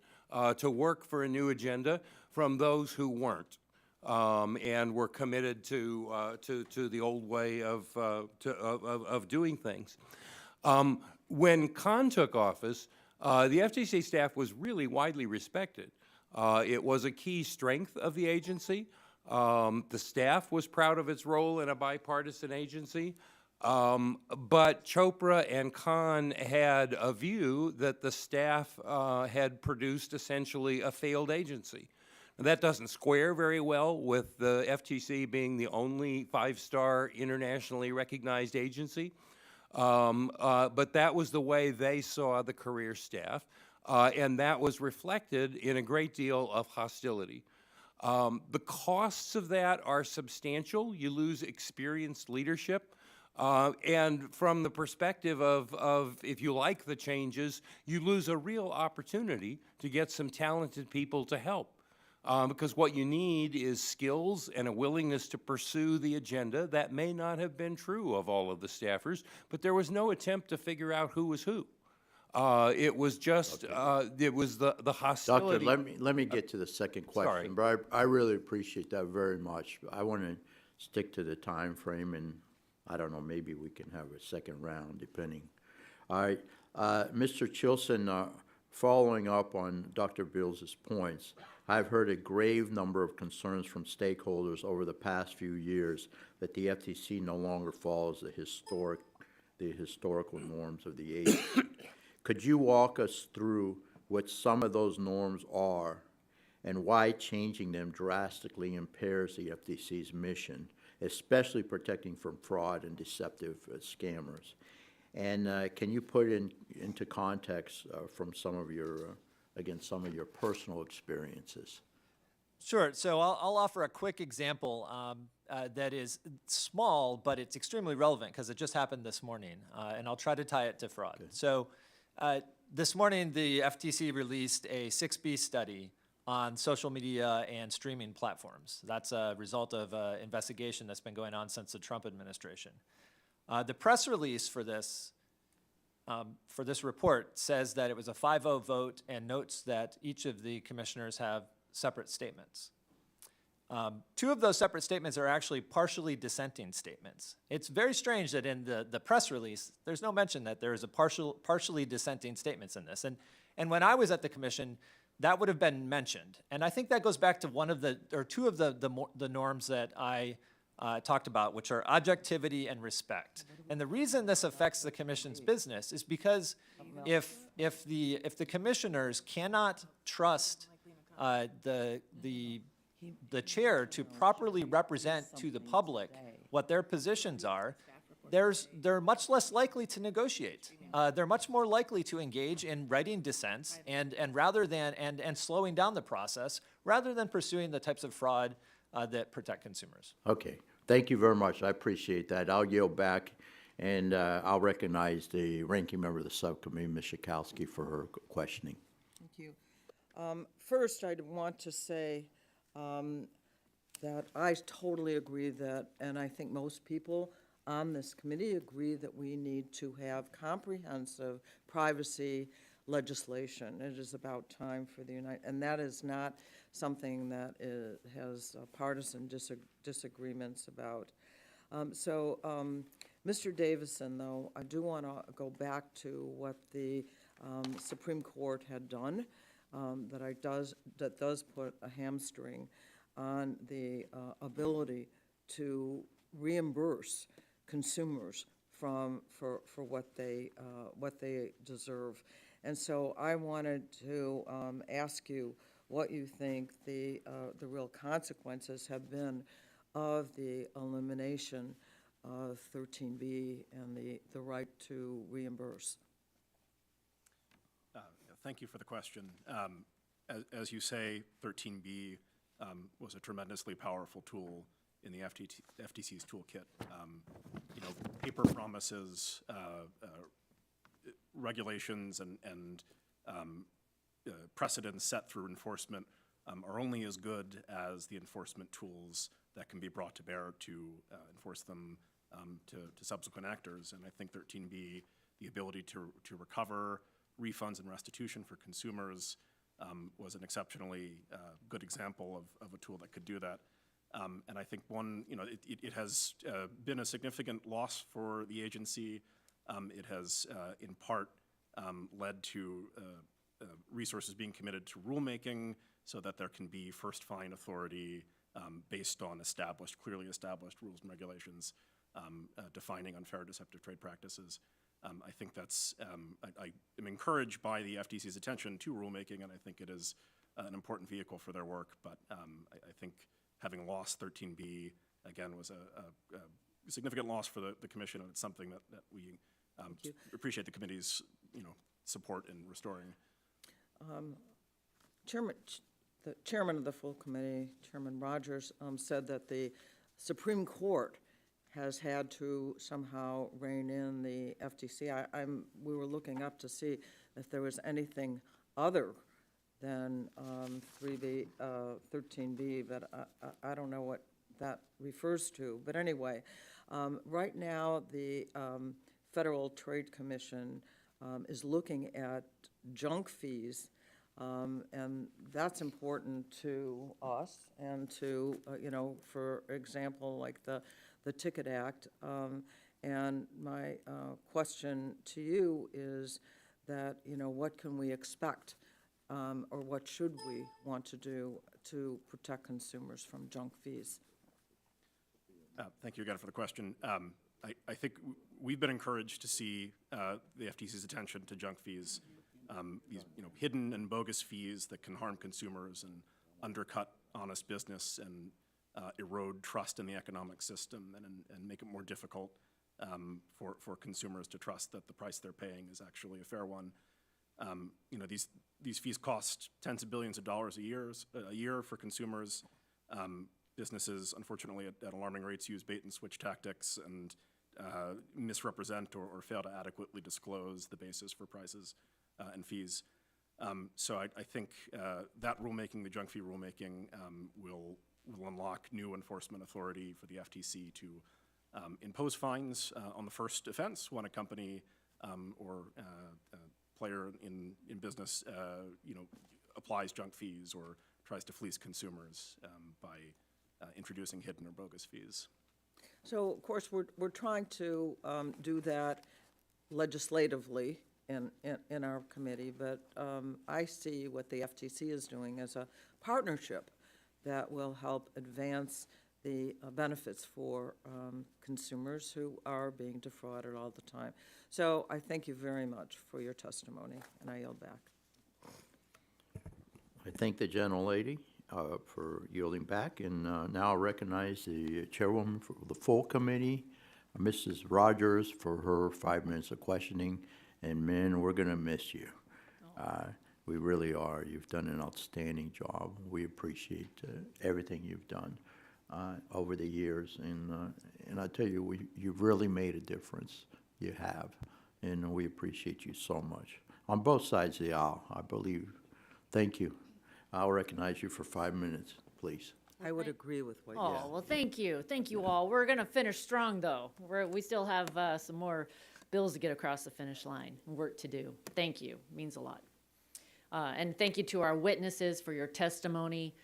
to work for a new agenda, from those who weren't. And were committed to the old way of doing things. When Kahn took office, the FTC staff was really widely respected. It was a key strength of the agency. The staff was proud of its role in a bipartisan agency. But Chopra and Kahn had a view that the staff had produced essentially a failed agency. That doesn't square very well with the FTC being the only five-star internationally recognized agency. But that was the way they saw the career staff, and that was reflected in a great deal of hostility. The costs of that are substantial. You lose experienced leadership. And from the perspective of if you like the changes, you lose a real opportunity to get some talented people to help. Because what you need is skills and a willingness to pursue the agenda. That may not have been true of all of the staffers, but there was no attempt to figure out who was who. It was just, it was the hostility. Doctor, let me get to the second question. Sorry. But I really appreciate that very much. I want to stick to the time frame, and I don't know, maybe we can have a second round, depending. All right, Mr. Chilson, following up on Dr. Bill's points, I've heard a grave number of concerns from stakeholders over the past few years that the FTC no longer follows the historical norms of the agency. Could you walk us through what some of those norms are and why changing them drastically impairs the FTC's mission, especially protecting from fraud and deceptive scammers? And can you put it into context from some of your personal experiences? Sure. So I'll offer a quick example that is small, but it's extremely relevant because it just happened this morning, and I'll try to tie it to fraud. Okay. So this morning, the FTC released a 6B study on social media and streaming platforms. That's a result of an investigation that's been going on since the Trump administration. The press release for this report says that it was a 5-0 vote and notes that each of the commissioners have separate statements. Two of those separate statements are actually partially dissenting statements. It's very strange that in the press release, there's no mention that there is a partially dissenting statements in this. And when I was at the commission, that would have been mentioned. And I think that goes back to two of the norms that I talked about, which are objectivity and respect. And the reason this affects the commission's business is because if the commissioners cannot trust the chair to properly represent to the public what their positions are, they're much less likely to negotiate. They're much more likely to engage in writing dissents and slowing down the process rather than pursuing the types of fraud that protect consumers. Okay, thank you very much. I appreciate that. I'll yield back, and I'll recognize the ranking member of the subcommittee, Ms. Schakowsky, for her questioning. Thank you. First, I'd want to say that I totally agree that, and I think most people on this committee agree that we need to have comprehensive privacy legislation. It is about time for the and that is not something that has partisan disagreements about. Mr. Davison, though, I do want to go back to what the Supreme Court had done that does put a hamstring on the ability to reimburse consumers for what they deserve. And so I wanted to ask you what you think the real consequences have been of the elimination of 13B and the right to reimburse. Thank you for the question. As you say, 13B was a tremendously powerful tool in the FTC's toolkit. Paper promises, regulations, and precedents set through enforcement are only as good as the enforcement tools that can be brought to bear to enforce them to subsequent actors. And I think 13B, the ability to recover refunds and restitution for consumers, was an exceptionally good example of a tool that could do that. And I think it has been a significant loss for the agency. It has, in part, led to resources being committed to rulemaking so that there can be first fine authority based on clearly established rules and regulations defining unfair deceptive trade practices. I think that's, I am encouraged by the FTC's attention to rulemaking, and I think it is an important vehicle for their work, but I think having lost 13B, again, was a significant loss for the commission, and it's something that we appreciate the committee's, support in restoring. The chairman of the full committee, Chairman Rodgers, said that the Supreme Court has had to somehow rein in the FTC. We were looking up to see if there was anything other than 13B, but I don't know what that refers to. But anyway, right now the Federal Trade Commission is looking at junk fees, and that's important to us and to, for example, like the Ticket Act. And my question to you is that, what can we expect or what should we want to do to protect consumers from junk fees? Thank you again for the question. I think we've been encouraged to see the FTC's attention to junk fees, these hidden and bogus fees that can harm consumers and undercut honest business and erode trust in the economic system and make it more difficult for consumers to trust that the price they're paying is actually a fair one. These fees cost tens of billions of dollars a year for consumers. Businesses, unfortunately, at alarming rates, use bait and switch tactics and misrepresent or fail to adequately disclose the basis for prices and fees. So I think that rulemaking, the junk fee rulemaking, will unlock new enforcement authority for the FTC to impose fines on the first offense when a company or player in business applies junk fees or tries to fleece consumers by introducing hidden or bogus fees. So, of course, we're trying to do that legislatively in our committee, but I see what the FTC is doing as a partnership that will help advance the benefits for consumers who are being defrauded all the time. So I thank you very much for your testimony, and I yield back. I thank the gentlelady for yielding back, and now I recognize the chairwoman for the full committee, Mrs. Rodgers, for her 5 minutes of questioning. And men, we're going to miss you. We really are. You've done an outstanding job. We appreciate everything you've done over the years, and I tell you, you've really made a difference. You have, and we appreciate you so much on both sides of the aisle, I believe. Thank you. I'll recognize you for 5 minutes, please. I would agree with what you Oh, said. well, thank you. Thank you all. We're going to finish strong, though. We still have some more bills to get across the finish line, work to do. Thank you. It means a lot. And thank you to our witnesses for your testimony.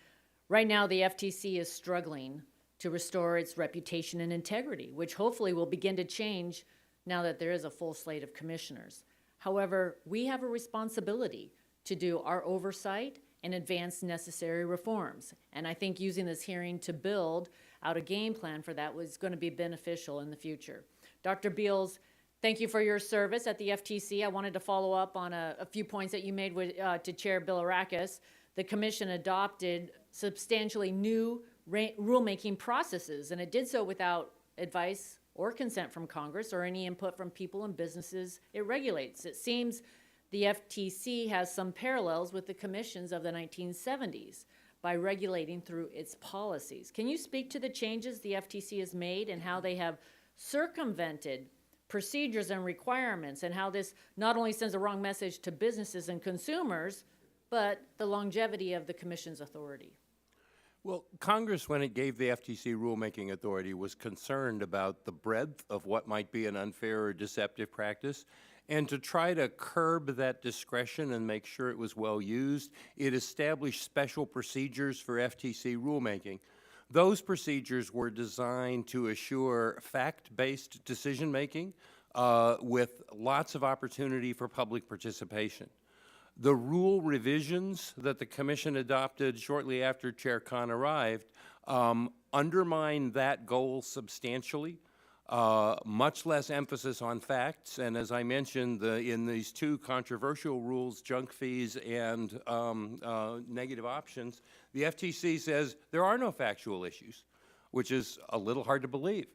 Right now, the FTC is struggling to restore its reputation and integrity, which hopefully will begin to change now that there is a full slate of commissioners. However, we have a responsibility to do our oversight and advance necessary reforms. And I think using this hearing to build out a game plan for that was going to be beneficial in the future. Dr. Beals, thank you for your service at the FTC. I wanted to follow up on a few points that you made to Chair Bilirakis. The commission adopted substantially new rulemaking processes, and it did so without advice or consent from Congress or any input from people and businesses it regulates. It seems the FTC has some parallels with the commissions of the 1970s by regulating through its policies. Can you speak to the changes the FTC has made and how they have circumvented procedures and requirements, and how this not only sends a wrong message to businesses and consumers, but the longevity of the commission's authority? Well, Congress, when it gave the FTC rulemaking authority, was concerned about the breadth of what might be an unfair or deceptive practice. And to try to curb that discretion and make sure it was well used, it established special procedures for FTC rulemaking. Those procedures were designed to assure fact-based decision-making with lots of opportunity for public participation. The rule revisions that the Commission adopted shortly after Chair Khan arrived undermined that goal substantially. Much less emphasis on facts, and as I mentioned, in these two controversial rules, junk fees and negative options, the FTC says there are no factual issues, which is a little hard to believe.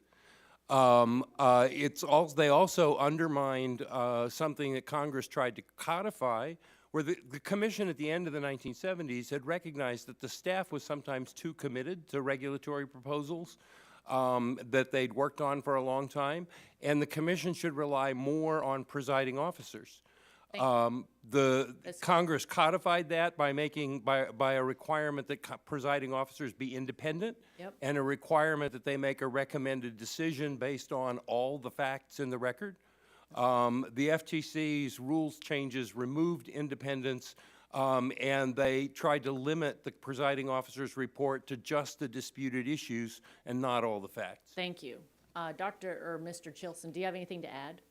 They also undermined something that Congress tried to codify, where the Commission at the end of the 1970s had recognized that the staff was sometimes too committed to regulatory proposals that they'd worked on for a long time, and the Commission should rely more on presiding officers. Congress codified that by making by a requirement that presiding officers be independent, and a requirement that they make a recommended decision based on all the facts in the record. The FTC's rules changes removed independence, and they tried to limit the presiding officer's report to just the disputed issues and not all the facts. Thank you. Mr. Chilson, do you have anything to add?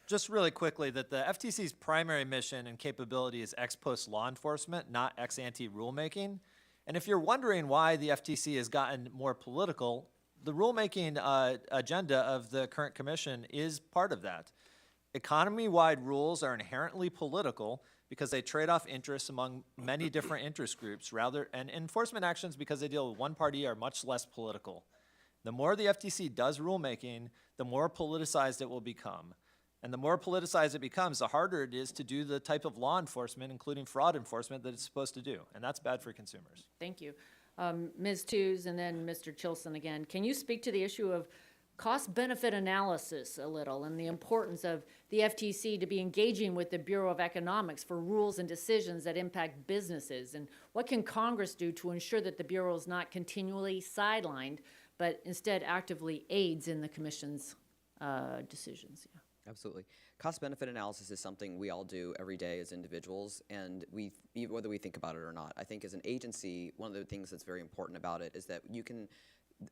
Just really quickly, that the FTC's primary mission and capability is ex post law enforcement, not ex ante rulemaking. And if you're wondering why the FTC has gotten more political, the rulemaking agenda of the current commission is part of that. Economy-wide rules are inherently political because they trade off interests among many different interest groups, and enforcement actions, because they deal with one party, are much less political. The more the FTC does rulemaking, the more politicized it will become. And the more politicized it becomes, the harder it is to do the type of law enforcement, including fraud enforcement, that it's supposed to do. And that's bad for consumers. Thank you. Ms. Tews and then Mr. Chilson again. Can you speak to the issue of cost-benefit analysis a little, and the importance of the FTC to be engaging with the Bureau of Economics for rules and decisions that impact businesses? And what can Congress do to ensure that the Bureau is not continually sidelined, but instead actively aids in the Commission's decisions? Yeah. Absolutely. Cost-benefit analysis is something we all do every day as individuals, and whether we think about it or not. I think as an agency, one of the things that's very important about it is that you can,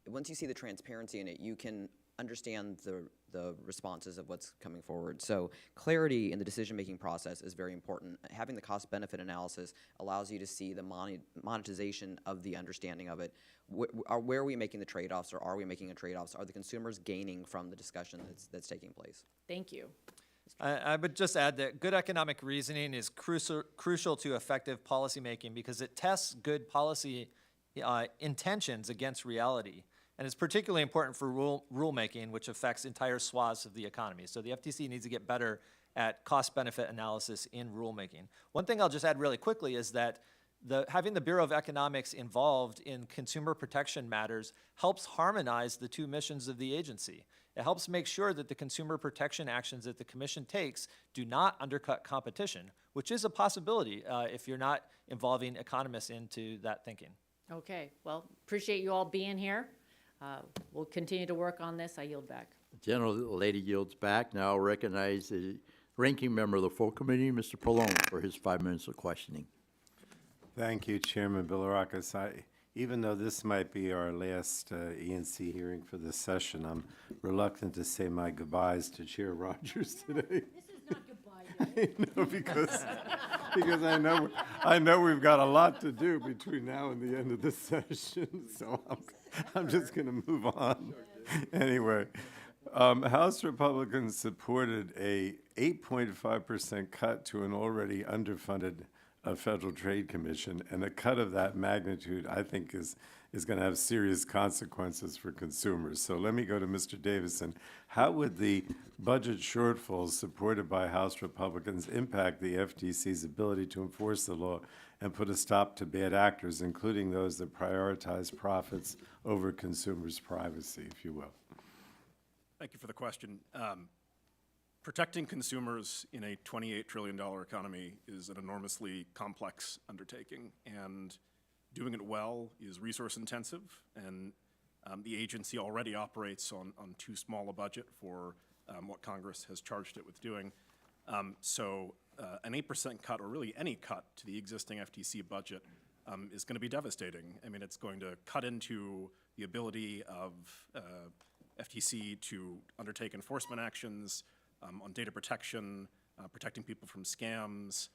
once you see the transparency in it, you can understand the responses of what's coming forward. So clarity in the decision-making process is very important. Having the cost-benefit analysis allows you to see the monetization of the understanding of it. Where are we making the trade-offs, or are we making a trade-offs? Are the consumers gaining from the discussion that's taking place? Thank you. I would just add that good economic reasoning is crucial to effective policymaking because it tests good policy intentions against reality. And it's particularly important for rulemaking, which affects entire swaths of the economy. So the FTC needs to get better at cost-benefit analysis in rulemaking. One thing I'll just add really quickly is that having the Bureau of Economics involved in consumer protection matters helps harmonize the two missions of the agency. It helps make sure that the consumer protection actions that the Commission takes do not undercut competition, which is a possibility if you're not involving economists into that thinking. Okay. Well, appreciate you all being here. We'll continue to work on this. I yield back. Lady yields back. Now I'll recognize the ranking member of the full committee, Mr. Pallone, for his 5 minutes of questioning. Thank you, Chairman Bilirakis. Even though this might be our last E&C hearing for this session, I'm reluctant to say my goodbyes to Chair Rodgers today. This is not goodbye day. I know, because I know we've got a lot to do between now and the end of this session, so I'm just going to move on. Anyway, House Republicans supported a 8.5% cut to an already underfunded Federal Trade Commission, and a cut of that magnitude, I think, is going to have serious consequences for consumers. So let me go to Mr. Davison. How would the budget shortfalls supported by House Republicans impact the FTC's ability to enforce the law and put a stop to bad actors, including those that prioritize profits over consumers' privacy, if you will? Thank you for the question. Protecting consumers in a $28 trillion economy is an enormously complex undertaking, and doing it well is resource intensive, and the agency already operates on too small a budget for what Congress has charged it with doing. So an 8% cut, or really any cut to the existing FTC budget, is going to be devastating. I mean, it's going to cut into the ability of FTC to undertake enforcement actions on data protection, protecting people from scams,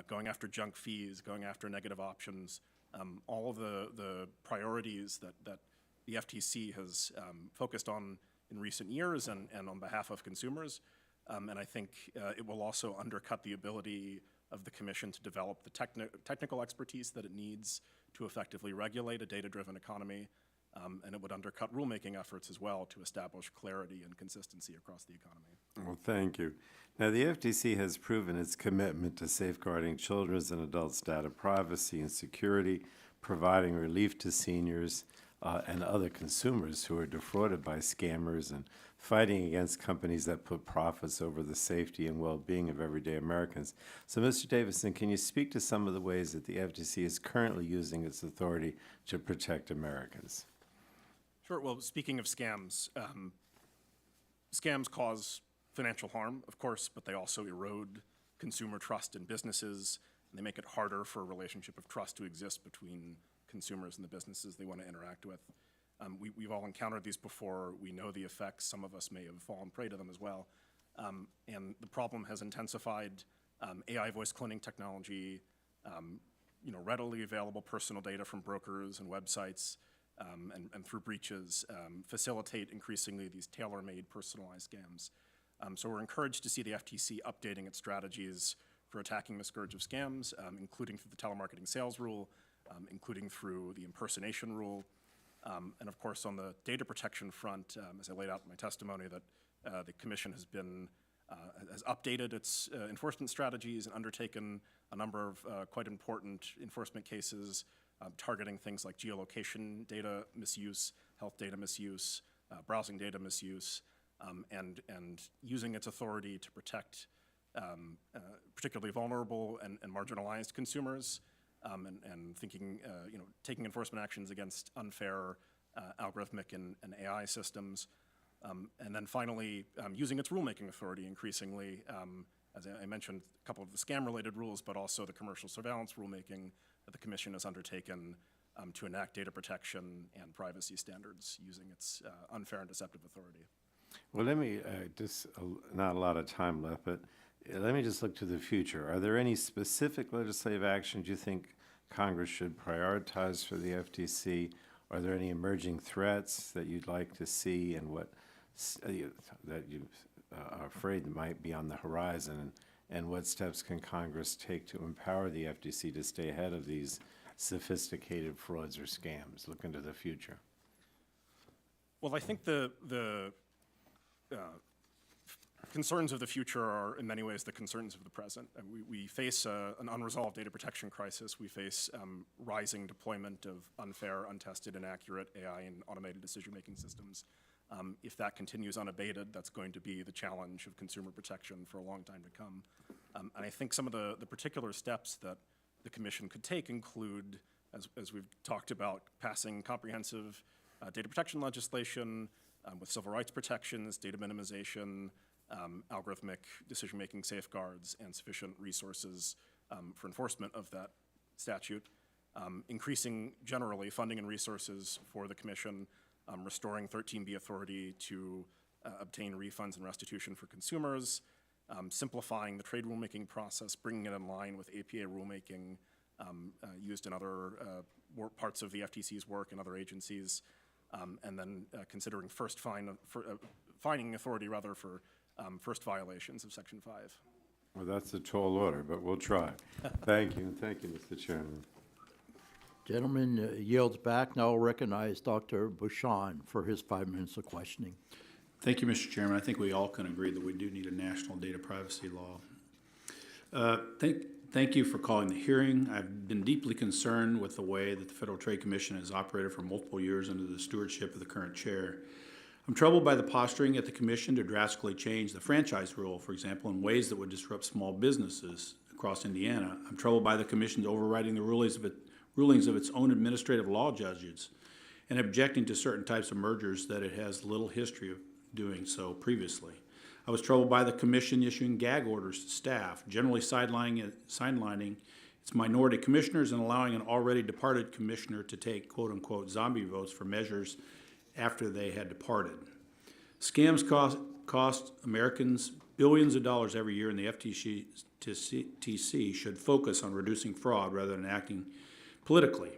going after junk fees, going after negative options, all of the priorities that the FTC has focused on in recent years and on behalf of consumers. And I think it will also undercut the ability of the Commission to develop the technical expertise that it needs to effectively regulate a data-driven economy. And it would undercut rulemaking efforts as well to establish clarity and consistency across the economy. Well, thank you. Now, the FTC has proven its commitment to safeguarding children's and adults' data privacy and security, providing relief to seniors and other consumers who are defrauded by scammers, and fighting against companies that put profits over the safety and well-being of everyday Americans. So, Mr. Davison, can you speak to some of the ways that the FTC is currently using its authority to protect Americans? Sure. Well, speaking of scams, scams cause financial harm, of course, but they also erode consumer trust in businesses, and they make it harder for a relationship of trust to exist between consumers and the businesses they want to interact with. We've all encountered these before. We know the effects. Some of us may have fallen prey to them as well. And the problem has intensified. AI voice cloning technology, readily available personal data from brokers and websites, and through breaches, facilitate increasingly these tailor-made personalized scams. So we're encouraged to see the FTC updating its strategies for attacking the scourge of scams, including through the telemarketing sales rule, including through the impersonation rule, and of course on the data protection front, as I laid out in my testimony, that the Commission has updated its enforcement strategies and undertaken a number of quite important enforcement cases targeting things like geolocation data misuse, health data misuse, browsing data misuse, and using its authority to protect particularly vulnerable and marginalized consumers, and thinking, taking enforcement actions against unfair algorithmic and AI systems. And then finally, using its rulemaking authority increasingly, as I mentioned, a couple of the scam-related rules, but also the commercial surveillance rulemaking that the Commission has undertaken to enact data protection and privacy standards using its unfair and deceptive authority. Well, let me not a lot of time left, but let me just look to the future. Are there any specific legislative actions you think Congress should prioritize for the FTC? Are there any emerging threats that you'd like to see, and what that you are afraid might be on the horizon? And what steps can Congress take to empower the FTC to stay ahead of these sophisticated frauds or scams? Look into the future. Well, I think the concerns of the future are in many ways the concerns of the present. We face an unresolved data protection crisis. We face rising deployment of unfair, untested, inaccurate AI and automated decision-making systems. If that continues unabated, that's going to be the challenge of consumer protection for a long time to come. And I think some of the particular steps that the Commission could take include, as we've talked about, passing comprehensive data protection legislation with civil rights protections, data minimization, algorithmic decision-making safeguards, and sufficient resources for enforcement of that statute. Increasing generally funding and resources for the Commission, restoring 13B authority to obtain refunds and restitution for consumers, simplifying the trade rulemaking process, bringing it in line with APA rulemaking used in other parts of the FTC's work and other agencies, and then considering fining authority rather for first violations of Section 5. Well, that's a tall order, but we'll try. Thank you, Mr. Chairman. Gentleman yields back. Now I'll recognize Dr. Bouchon for his 5 minutes of questioning. Thank you, Mr. Chairman. I think we all can agree that we do need a national data privacy law. Thank you for calling the hearing. I've been deeply concerned with the way that the Federal Trade Commission has operated for multiple years under the stewardship of the current chair. I'm troubled by the posturing at the Commission to drastically change the franchise rule, for example, in ways that would disrupt small businesses across Indiana. I'm troubled by the Commission's overriding the rulings of its own administrative law judges and objecting to certain types of mergers that it has little history of doing so previously. I was troubled by the Commission issuing gag orders to staff, generally sidelining its minority commissioners and allowing an already departed commissioner to take quote-unquote zombie votes for measures after they had departed. Scams cost Americans billions of dollars every year, and the FTC should focus on reducing fraud rather than acting politically.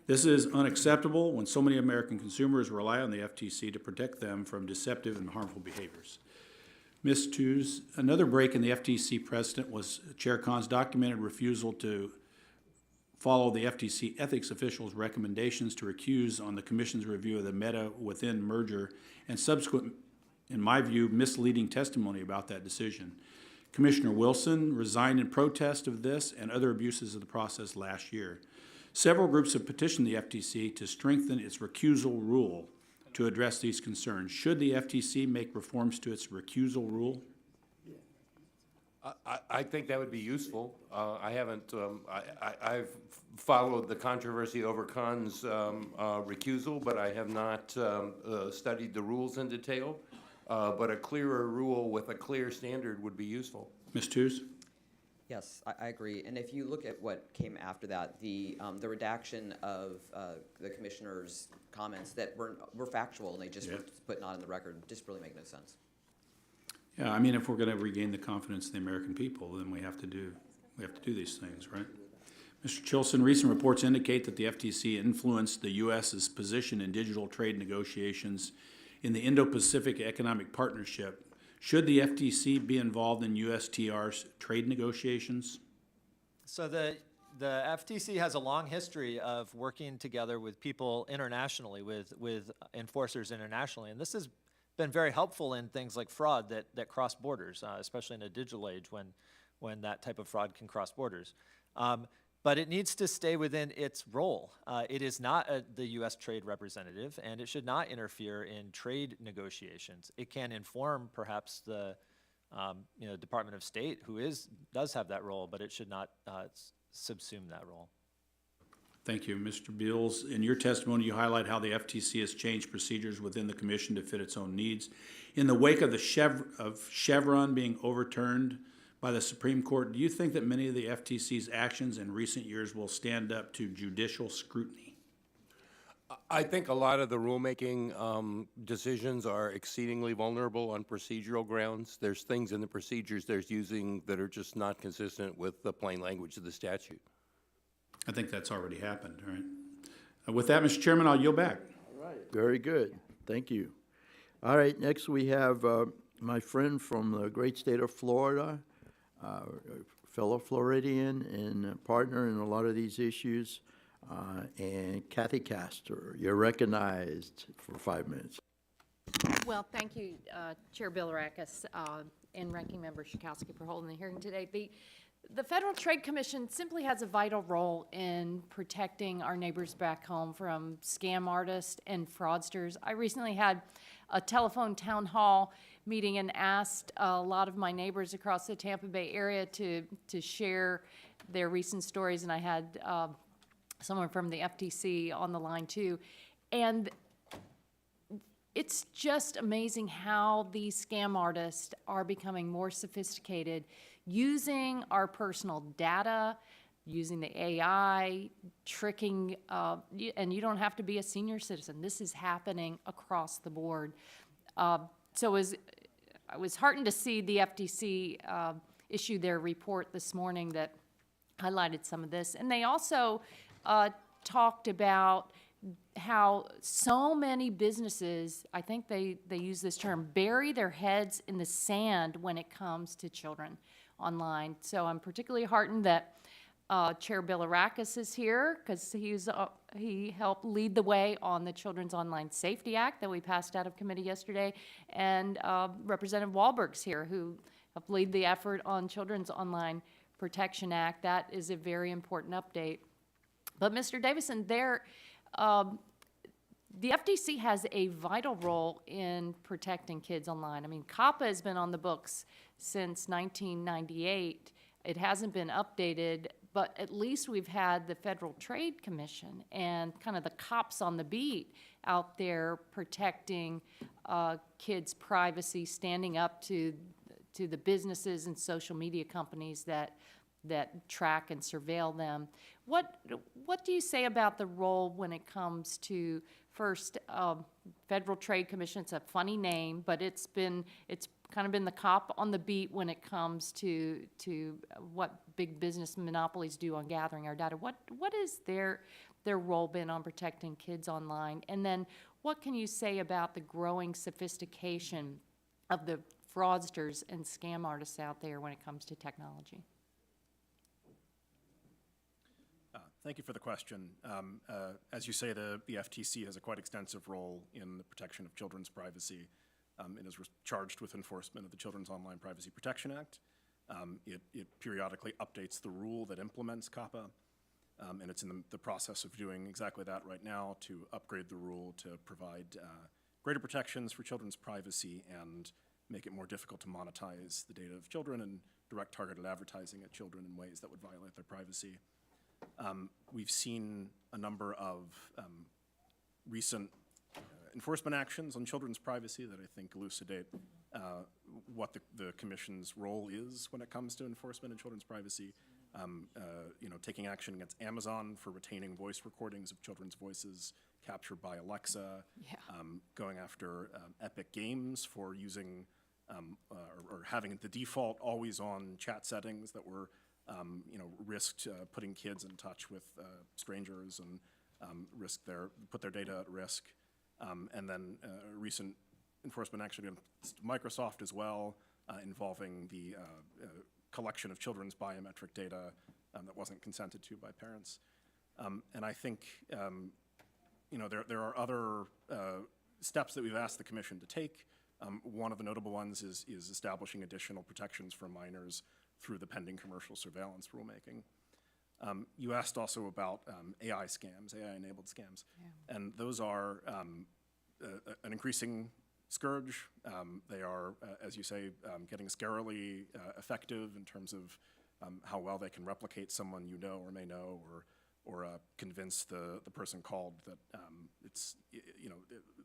This is unacceptable when so many American consumers rely on the FTC to protect them from deceptive and harmful behaviors. Ms. Tews, another break in the FTC precedent was Chair Khan's documented refusal to follow the FTC ethics officials' recommendations to recuse on the Commission's review of the Meta Within merger and subsequent, in my view, misleading testimony about that decision. Commissioner Wilson resigned in protest of this and other abuses of the process last year. Several groups have petitioned the FTC to strengthen its recusal rule to address these concerns. Should the FTC make reforms to its recusal rule? I think that would be useful. I haven't, I've followed the controversy over Khan's recusal, but I have not studied the rules in detail. But a clearer rule with a clear standard would be useful. Ms. Tews? Yes, I agree. And if you look at what came after that, the redaction of the commissioner's comments that were factual and they just were put not in the record just really make no sense. Yeah, I mean, if we're going to regain the confidence of the American people, then we have to do these things, right? Mr. Chilson, recent reports indicate that the FTC influenced the U.S.'s position in digital trade negotiations in the Indo-Pacific Economic Partnership. Should the FTC be involved in USTR's trade negotiations? So the FTC has a long history of working together with people internationally, with enforcers internationally, and this has been very helpful in things like fraud that cross borders, especially in a digital age when that type of fraud can cross borders. But it needs to stay within its role. It is not the U.S. trade representative, and it should not interfere in trade negotiations. It can inform perhaps the Department of State, who does have that role, but it should not subsume that role. Thank you. Mr. Beals, in your testimony, you highlight how the FTC has changed procedures within the Commission to fit its own needs. In the wake of the Chevron being overturned by the Supreme Court, do you think that many of the FTC's actions in recent years will stand up to judicial scrutiny? I think a lot of the rulemaking decisions are exceedingly vulnerable on procedural grounds. There's things in the procedures they're using that are just not consistent with the plain language of the statute. I think that's already happened, all right? With that, Mr. Chairman, I'll yield back. All right. Very good. Thank you. All right, next we have my friend from the great state of Florida, fellow Floridian and partner in a lot of these issues, and Cathy Castor. You're recognized for 5 minutes. Well, thank you, Chair Bilirakis and Ranking Member Schakowsky for holding the hearing today. The Federal Trade Commission simply has a vital role in protecting our neighbors back home from scam artists and fraudsters. I recently had a telephone town hall meeting and asked a lot of my neighbors across the Tampa Bay area to share their recent stories, and I had someone from the FTC on the line too. And it's just amazing how these scam artists are becoming more sophisticated, using our personal data, using the AI, tricking, and you don't have to be a senior citizen. This is happening across the board. So I was heartened to see the FTC issue their report this morning that highlighted some of this. And they also talked about how so many businesses, I think they use this term, bury their heads in the sand when it comes to children online. So I'm particularly heartened that Chair Bilirakis is here because he helped lead the way on the Children's Online Safety Act that we passed out of committee yesterday, and Representative Wahlberg's here who helped lead the effort on Children's Online Protection Act. That is a very important update. But Mr. Davison, the FTC has a vital role in protecting kids online. I mean, COPPA has been on the books since 1998. It hasn't been updated, but at least we've had the Federal Trade Commission and kind of the cops on the beat out there protecting kids' privacy, standing up to the businesses and social media companies that track and surveil them. What do you say about the role when it comes to, first, Federal Trade Commission? It's a funny name, but it's kind of been the cop on the beat when it comes to what big business monopolies do on gathering our data. What is their role been on protecting kids online? And then what can you say about the growing sophistication of the fraudsters and scam artists out there when it comes to technology? Thank you for the question. As you say, the FTC has a quite extensive role in the protection of children's privacy and is charged with enforcement of the Children's Online Privacy Protection Act. It periodically updates the rule that implements COPPA, and it's in the process of doing exactly that right now to upgrade the rule to provide greater protections for children's privacy and make it more difficult to monetize the data of children and direct targeted advertising at children in ways that would violate their privacy. We've seen a number of recent enforcement actions on children's privacy that I think elucidate what the Commission's role is when it comes to enforcement of children's privacy. Taking action against Amazon for retaining voice recordings of children's voices captured by Alexa. Yeah. Going after Epic Games for using or having the default always-on chat settings that were risked putting kids in touch with strangers and put their data at risk. And then recent enforcement action against Microsoft as well, involving the collection of children's biometric data that wasn't consented to by parents. And I think there are other steps that we've asked the Commission to take. One of the notable ones is establishing additional protections for minors through the pending commercial surveillance rulemaking. You asked also about AI scams, AI-enabled scams, and those are an increasing scourge. They are, as you say, getting scarily effective in terms of how well they can replicate someone you know or may know, or convince the person called that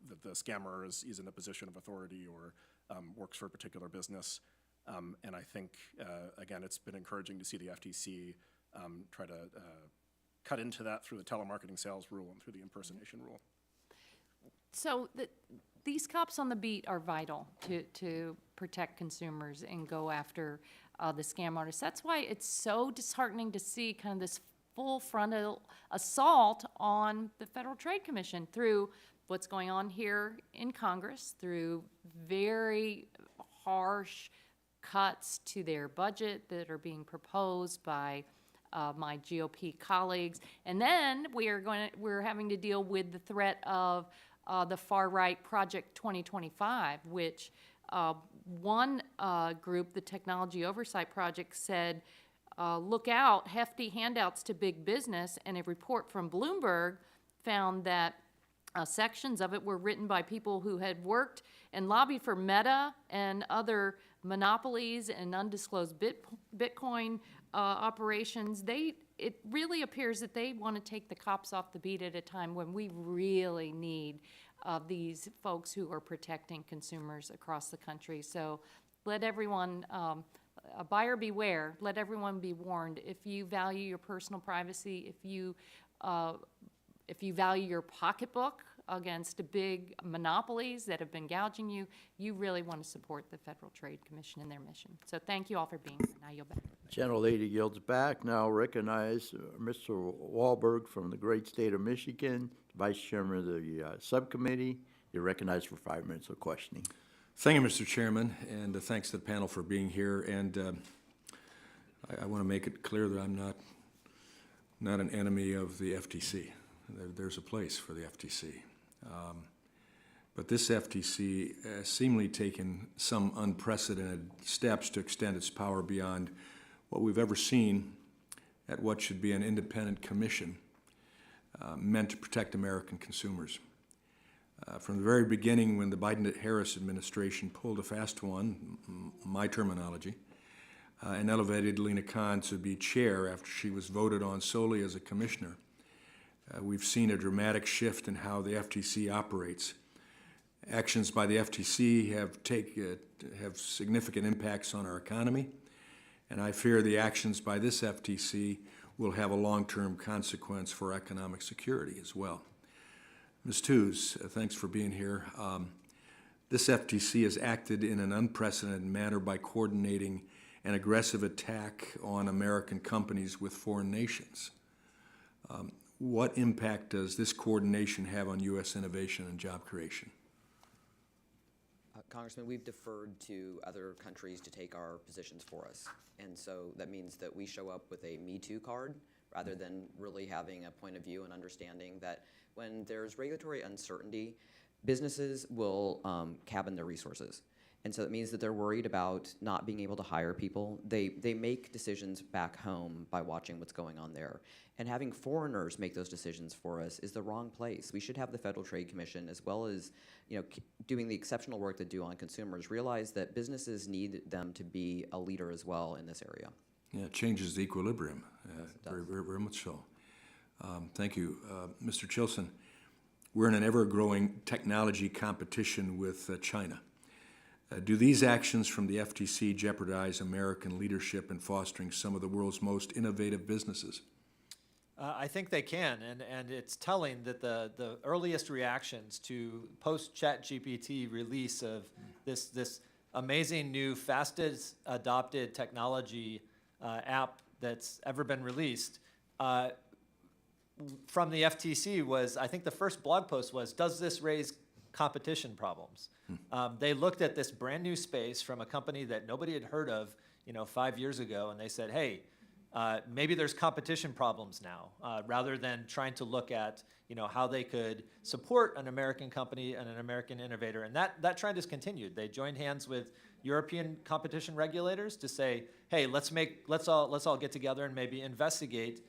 that the scammer is in a position of authority or works for a particular business. And I think, again, it's been encouraging to see the FTC try to cut into that through the telemarketing sales rule and through the impersonation rule. So these cops on the beat are vital to protect consumers and go after the scam artists. That's why it's so disheartening to see kind of this full frontal assault on the Federal Trade Commission through what's going on here in Congress, through very harsh cuts to their budget that are being proposed by my GOP colleagues, and then we're having to deal with the threat of the far-right Project 2025, which one group, the Technology Oversight Project, said, look out, hefty handouts to big business, and a report from Bloomberg found that sections of it were written by people who had worked and lobbied for Meta and other monopolies and undisclosed Bitcoin operations. It really appears that they want to take the cops off the beat at a time when we really need these folks who are protecting consumers across the country. So let everyone, a buyer beware, let everyone be warned. If you value your personal privacy, if you value your pocketbook against big monopolies that have been gouging you, you really want to support the Federal Trade Commission and their mission. So thank you all for being here. Now you'll back. Gentlelady yields back. Now recognize Mr. Wahlberg from the great state of Michigan, Vice Chairman of the subcommittee. You're recognized for 5 minutes of questioning. Thank you, Mr. Chairman, and thanks to the panel for being here. And I want to make it clear that I'm not an enemy of the FTC. There's a place for the FTC. But this FTC has seemingly taken some unprecedented steps to extend its power beyond what we've ever seen at what should be an independent commission meant to protect American consumers. From the very beginning, when the Biden-Harris administration pulled a fast one, my terminology, and elevated Lena Khan to be chair after she was voted on solely as a commissioner, we've seen a dramatic shift in how the FTC operates. Actions by the FTC have significant impacts on our economy, and I fear the actions by this FTC will have a long-term consequence for economic security as well. Ms. Tews, thanks for being here. This FTC has acted in an unprecedented manner by coordinating an aggressive attack on American companies with foreign nations. What impact does this coordination have on U.S. innovation and job creation? Congressman, we've deferred to other countries to take our positions for us. And so that means that we show up with a Me Too card rather than really having a point of view and understanding that when there's regulatory uncertainty, businesses will cabin their resources. And so it means that they're worried about not being able to hire people. They make decisions back home by watching what's going on there. And having foreigners make those decisions for us is the wrong place. We should have the Federal Trade Commission, as well as doing the exceptional work they do on consumers, realize that businesses need them to be a leader as well in this area. Yeah, it changes the equilibrium, Yes, it does. very much so. Thank you. Mr. Chilson, we're in an ever-growing technology competition with China. Do these actions from the FTC jeopardize American leadership in fostering some of the world's most innovative businesses? I think they can, and it's telling that the earliest reactions to post-ChatGPT release of this amazing new fastest adopted technology app that's ever been released from the FTC was, I think the first blog post was, does this raise competition problems? They looked at this brand new space from a company that nobody had heard of 5 years ago, and they said, hey, maybe there's competition problems now, rather than trying to look at how they could support an American company and an American innovator. And that trend has continued. They joined hands with European competition regulators to say, hey, let's all get together and maybe investigate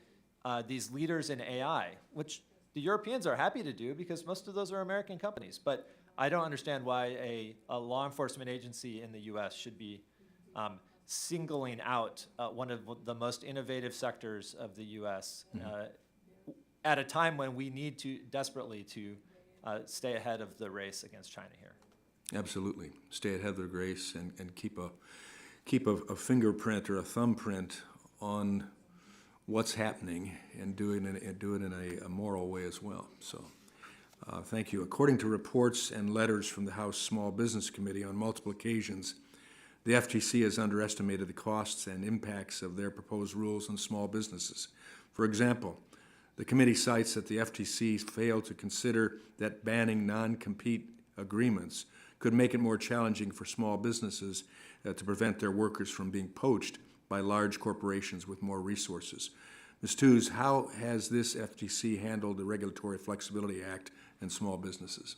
these leaders in AI, which the Europeans are happy to do because most of those are American companies. But I don't understand why a law enforcement agency in the U.S. should be singling out one of the most innovative sectors of the U.S. At a time when we need to desperately to stay ahead of the race against China here. Absolutely. Stay ahead of the race and keep a fingerprint or a thumbprint on what's happening and do it in a moral way as well. So thank you. According to reports and letters from the House Small Business Committee on multiple occasions, the FTC has underestimated the costs and impacts of their proposed rules on small businesses. For example, the committee cites that the FTC failed to consider that banning non-compete agreements could make it more challenging for small businesses to prevent their workers from being poached by large corporations with more resources. Ms. Tews, how has this FTC handled the Regulatory Flexibility Act and small businesses?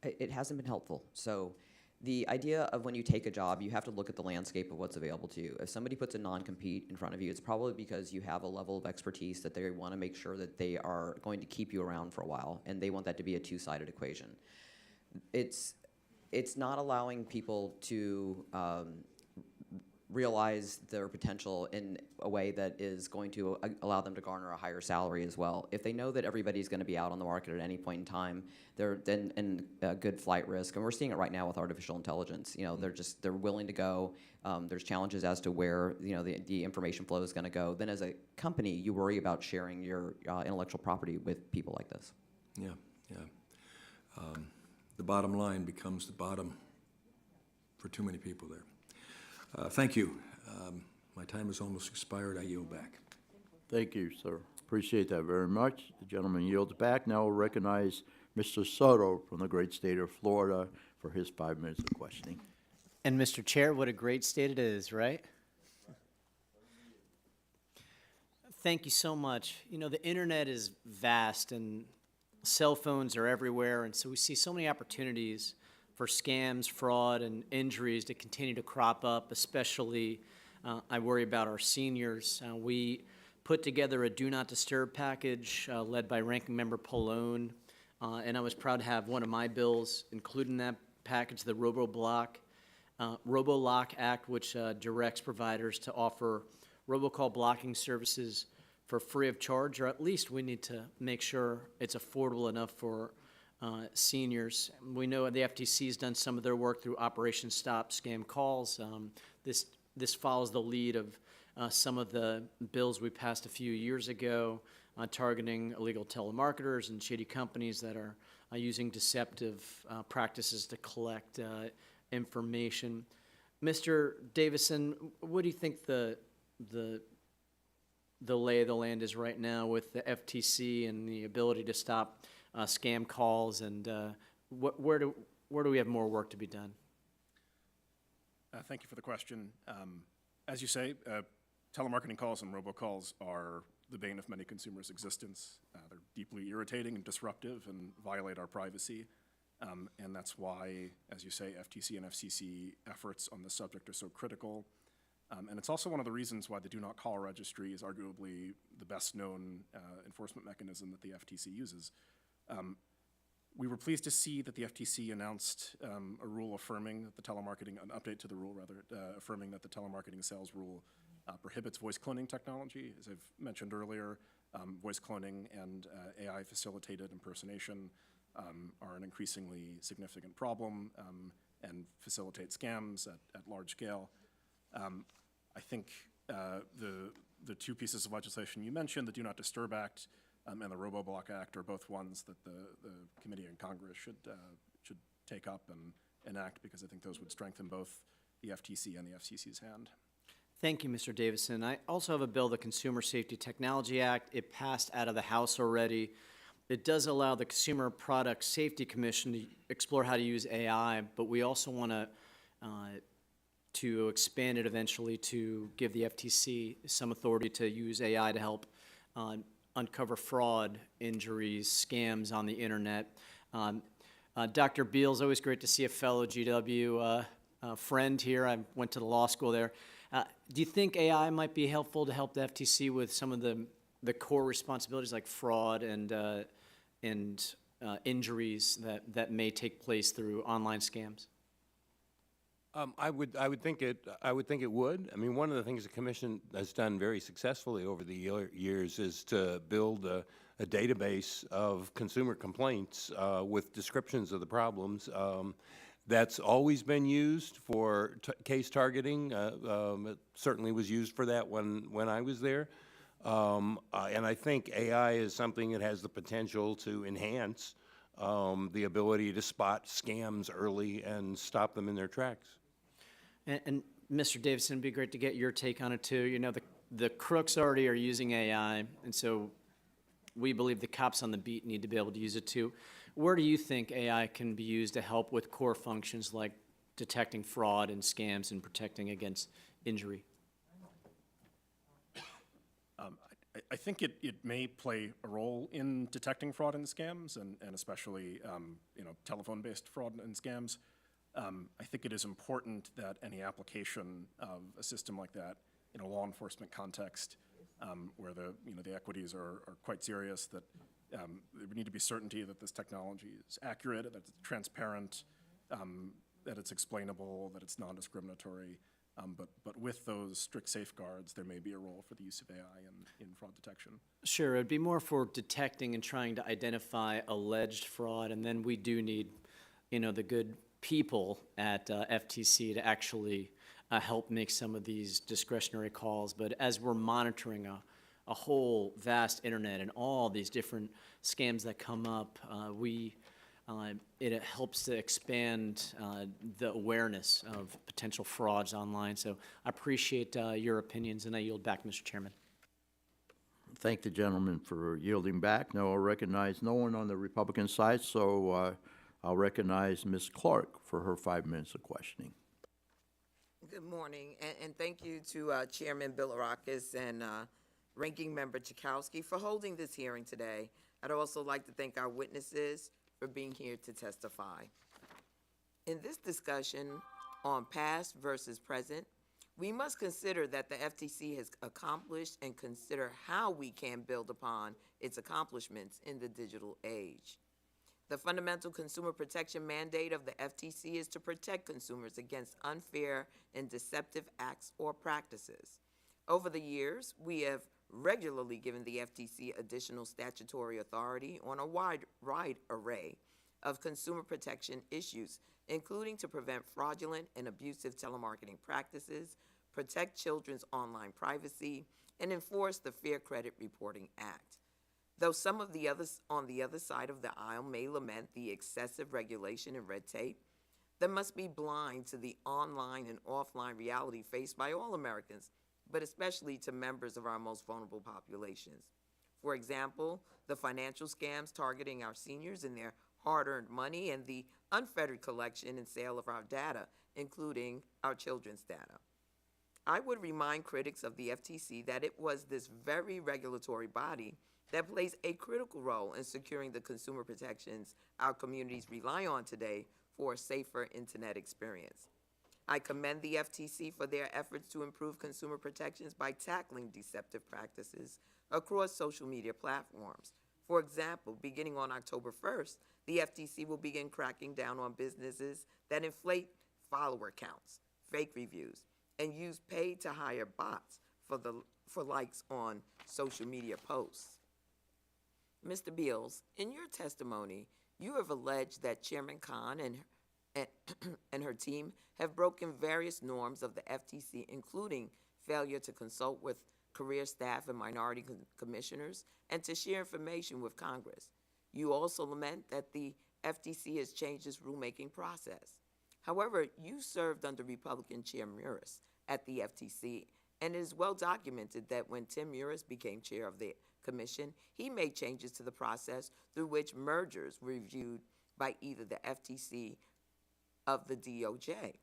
It hasn't been helpful. So the idea of when you take a job, you have to look at the landscape of what's available to you. If somebody puts a non-compete in front of you, it's probably because you have a level of expertise that they want to make sure that they are going to keep you around for a while, and they want that to be a two-sided equation. It's not allowing people to realize their potential in a way that is going to allow them to garner a higher salary as well. If they know that everybody's going to be out on the market at any point in time, they're then in a good flight risk. And we're seeing it right now with artificial intelligence. They're willing to go. There's challenges as to where the information flow is going to go. Then as a company, you worry about sharing your intellectual property with people like this. Yeah. The bottom line becomes the bottom for too many people there. Thank you. My time has almost expired. I yield back. Thank you, sir. Appreciate that very much. The gentleman yields back. Now we'll recognize Mr. Soto from the great state of Florida for his 5 minutes of questioning. And Mr. Chair, what a great state it is, right? Thank you so much. You know, the internet is vast and cell phones are everywhere, and so we see so many opportunities for scams, fraud, and injuries to continue to crop up, especially I worry about our seniors. We put together a Do Not Disturb package led by Ranking Member Pallone, and I was proud to have one of my bills included in that package, the RoboLock Act, which directs providers to offer robocall blocking services for free of charge, or at least we need to make sure it's affordable enough for seniors. We know the FTC has done some of their work through Operation Stop Scam Calls. This follows the lead of some of the bills we passed a few years ago targeting illegal telemarketers and shady companies that are using deceptive practices to collect information. Mr. Davison, what do you think the lay of the land is right now with the FTC and the ability to stop scam calls, and where do we have more work to be done? Thank you for the question. As you say, telemarketing calls and robocalls are the bane of many consumers' existence. They're deeply irritating and disruptive and violate our privacy. And that's why, as you say, FTC and FCC efforts on this subject are so critical. And it's also one of the reasons why the Do Not Call registry is arguably the best known enforcement mechanism that the FTC uses. We were pleased to see that the FTC announced a rule affirming that the telemarketing, an update to the rule rather, affirming that the telemarketing sales rule prohibits voice cloning technology. As I've mentioned earlier, voice cloning and AI-facilitated impersonation are an increasingly significant problem and facilitate scams at large scale. I think the two pieces of legislation you mentioned, the Do Not Disturb Act and the RoboBlock Act, are both ones that the committee in Congress should take up and enact, because I think those would strengthen both the FTC and the FCC's hand. Thank you, Mr. Davison. I also have a bill, the Consumer Safety Technology Act. It passed out of the House already. It does allow the Consumer Product Safety Commission to explore how to use AI, but we also want to expand it eventually to give the FTC some authority to use AI to help uncover fraud, injuries, scams on the internet. Dr. Beal, it's always great to see a fellow GW friend here. I went to the law school there. Do you think AI might be helpful to help the FTC with some of the core responsibilities like fraud and injuries that may take place through online scams? I would think it would. I mean, one of the things the commission has done very successfully over the years is to build a database of consumer complaints with descriptions of the problems. That's always been used for case targeting. It certainly was used for that when I was there. And I think AI is something that has the potential to enhance the ability to spot scams early and stop them in their tracks. And Mr. Davison, it'd be great to get your take on it too. You know, the crooks already are using AI, and so we believe the cops on the beat need to be able to use it too. Where do you think AI can be used to help with core functions like detecting fraud and scams and protecting against injury? I think it may play a role in detecting fraud and scams, and especially telephone-based fraud and scams. I think it is important that any application of a system like that in a law enforcement context, where the equities are quite serious, that there would need to be certainty that this technology is accurate, that it's transparent, that it's explainable, that it's non-discriminatory. But with those strict safeguards, there may be a role for the use of AI in fraud detection. Sure, it'd be more for detecting and trying to identify alleged fraud, and then we do need, the good people at FTC to actually help make some of these discretionary calls. But as we're monitoring a whole vast internet and all these different scams that come up, it helps to expand the awareness of potential frauds online. So I appreciate your opinions, and I yield back, Mr. Chairman. Thank the gentleman for yielding back. Now I'll recognize no one on the Republican side, so I'll recognize Ms. Clark for her 5 minutes of questioning. Good morning, and thank you to Chairman Bilirakis and Ranking Member Chakowski for holding this hearing today. I'd also like to thank our witnesses for being here to testify. In this discussion on past versus present, we must consider that the FTC has accomplished and consider how we can build upon its accomplishments in the digital age. The fundamental consumer protection mandate of the FTC is to protect consumers against unfair and deceptive acts or practices. Over the years, we have regularly given the FTC additional statutory authority on a wide array of consumer protection issues, including to prevent fraudulent and abusive telemarketing practices, protect children's online privacy, and enforce the Fair Credit Reporting Act. Though some of the others on the other side of the aisle may lament the excessive regulation and red tape that must be blind to the online and offline reality faced by all Americans, but especially to members of our most vulnerable populations. For example, the financial scams targeting our seniors and their hard-earned money, and the unfettered collection and sale of our data, including our children's data. I would remind critics of the FTC that it was this very regulatory body that plays a critical role in securing the consumer protections our communities rely on today for a safer internet experience. I commend the FTC for their efforts to improve consumer protections by tackling deceptive practices across social media platforms. For example, beginning on October 1st, the FTC will begin cracking down on businesses that inflate follower counts, fake reviews, and use paid-to-hire bots for likes on social media posts. Mr. Beals, in your testimony, you have alleged that Chairman Khan and her team have broken various norms of the FTC, including failure to consult with career staff and minority commissioners and to share information with Congress. You also lament that the FTC has changed its rulemaking process. However, you served under Republican Chair McMorris at the FTC, and it is well documented that when Tim McMorris became chair of the commission, he made changes to the process through which mergers were reviewed by either the FTC of the DOJ.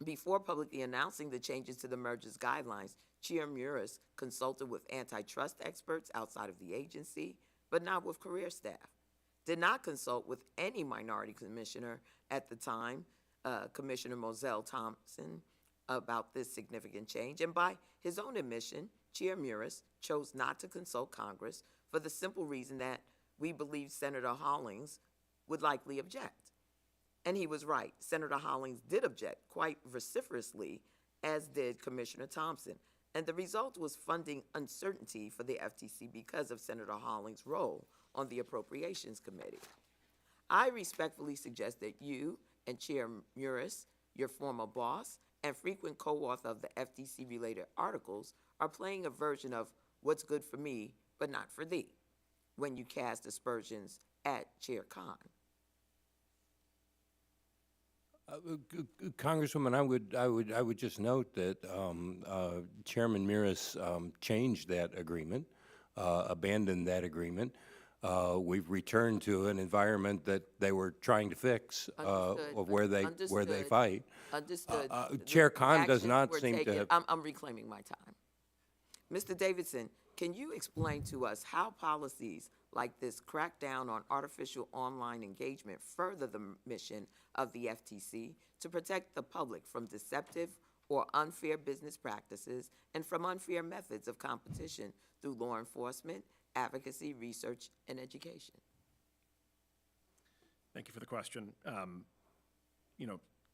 Before publicly announcing the changes to the merger's guidelines, Chair McMorris consulted with antitrust experts outside of the agency, but not with career staff. Did not consult with any minority commissioner at the time, Commissioner Moselle Thompson, about this significant change. And by his own admission, Chair McMorris chose not to consult Congress for the simple reason that we believe Senator Hollings would likely object. And he was right. Senator Hollings did object quite vociferously, as did Commissioner Thompson. And the result was funding uncertainty for the FTC because of Senator Hollings' role on the Appropriations Committee. I respectfully suggest that you and Chair McMorris, your former boss, and frequent co-author of the FTC-related articles, are playing a version of what's good for me, but not for thee, when you cast aspersions at Chair Khan. Congresswoman, I would just note that Chairman McMorris changed that agreement, abandoned that agreement. We've returned to an environment that they were trying to fix, of where they fight. Understood. Chair Khan does Actions not were seem to taken. have. I'm reclaiming my time. Mr. Davidson, can you explain to us how policies like this crack down on artificial online engagement further the mission of the FTC to protect the public from deceptive or unfair business practices and from unfair methods of competition through law enforcement, advocacy, research, and education? Thank you for the question.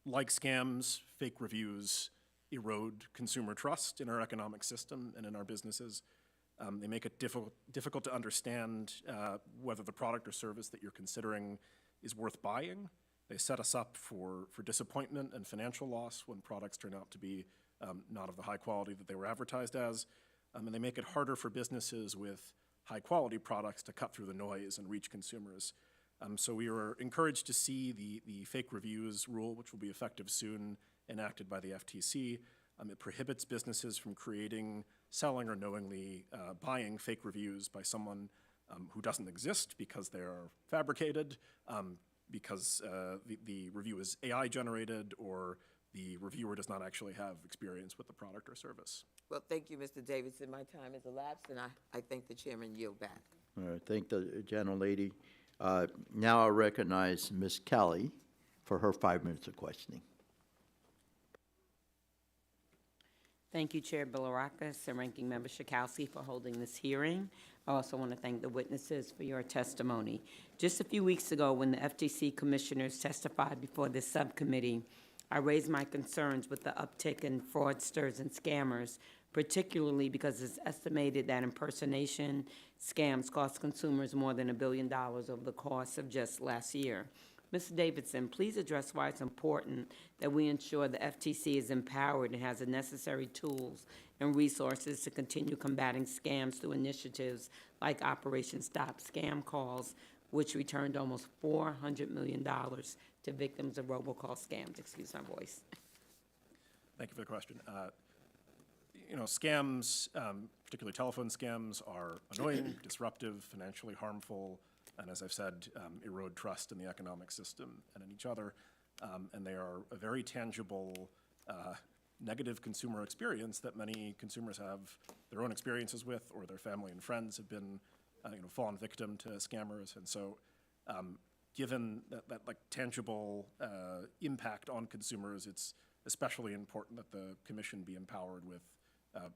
Like scams, fake reviews erode consumer trust in our economic system and in our businesses. They make it difficult to understand whether the product or service that you're considering is worth buying. They set us up for disappointment and financial loss when products turn out to be not of the high quality that they were advertised as. And they make it harder for businesses with high-quality products to cut through the noise and reach consumers. So we were encouraged to see the fake reviews rule, which will be effective soon, enacted by the FTC. It prohibits businesses from creating, selling, or knowingly buying fake reviews by someone who doesn't exist because they are fabricated, because the review is AI-generated, or the reviewer does not actually have experience with the product or service. Well, thank you, Mr. Davidson. My time has elapsed, and I thank the chairman yield back. All right, thank the gentlelady. Now I recognize Ms. Kelly for her 5 minutes of questioning. Thank you, Chair Bilirakis and Ranking Member Schakowsky for holding this hearing. I also want to thank the witnesses for your testimony. Just a few weeks ago, when the FTC commissioners testified before this subcommittee, I raised my concerns with the uptick in fraudsters and scammers, particularly because it's estimated that impersonation scams cost consumers more than $1 billion over the course of just last year. Mr. Davidson, please address why it's important that we ensure the FTC is empowered and has the necessary tools and resources to continue combating scams through initiatives like Operation Stop Scam Calls, which returned almost $400 million to victims of robocall scams. Excuse my voice. Thank you for the question. Scams, particularly telephone scams, are annoying, disruptive, financially harmful, and as I've said, erode trust in the economic system and in each other. And they are a very tangible negative consumer experience that many consumers have their own experiences with, or their family and friends have been, fallen victim to scammers. And so, given that like tangible impact on consumers, it's especially important that the commission be empowered with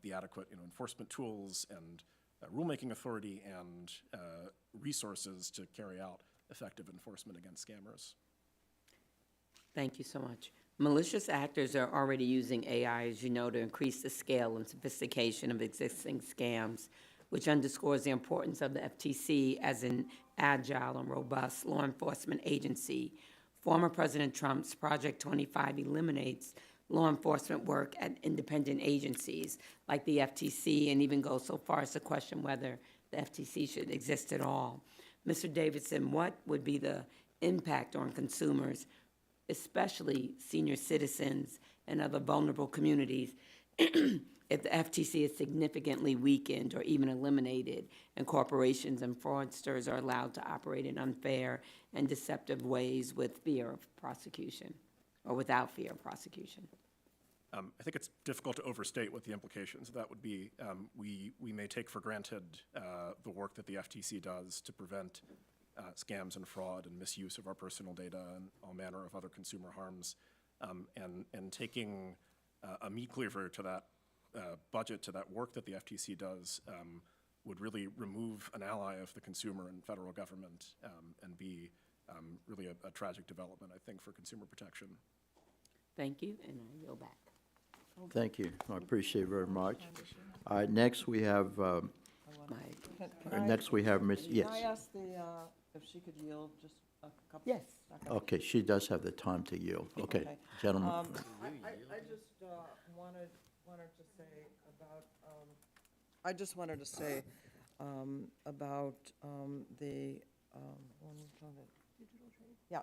the adequate, enforcement tools and rulemaking authority and resources to carry out effective enforcement against scammers. Thank you so much. Malicious actors are already using AI, as you know, to increase the scale and sophistication of existing scams, which underscores the importance of the FTC as an agile and robust law enforcement agency. Former President Trump's Project 25 eliminates law enforcement work at independent agencies like the FTC, and even goes so far as to question whether the FTC should exist at all. Mr. Davidson, what would be the impact on consumers, especially senior citizens and other vulnerable communities, if the FTC is significantly weakened or even eliminated, and corporations and fraudsters are allowed to operate in unfair and deceptive ways with fear of prosecution, or without fear of prosecution? I think it's difficult to overstate what the implications of that would be. We may take for granted the work that the FTC does to prevent scams and fraud and misuse of our personal data and all manner of other consumer harms, and taking a meat cleaver to that budget, to that work that the FTC does, would really remove an ally of the consumer and federal government, and be really a tragic development, I think, for consumer protection. Thank you, and I yield back. Thank you. I appreciate it very much. Next we have, next we have Ms., yes. Can I ask if she could yield just a couple? Yes. Okay, she does have the time to yield. Okay, gentlemen. I just wanted to say about, I just wanted to say about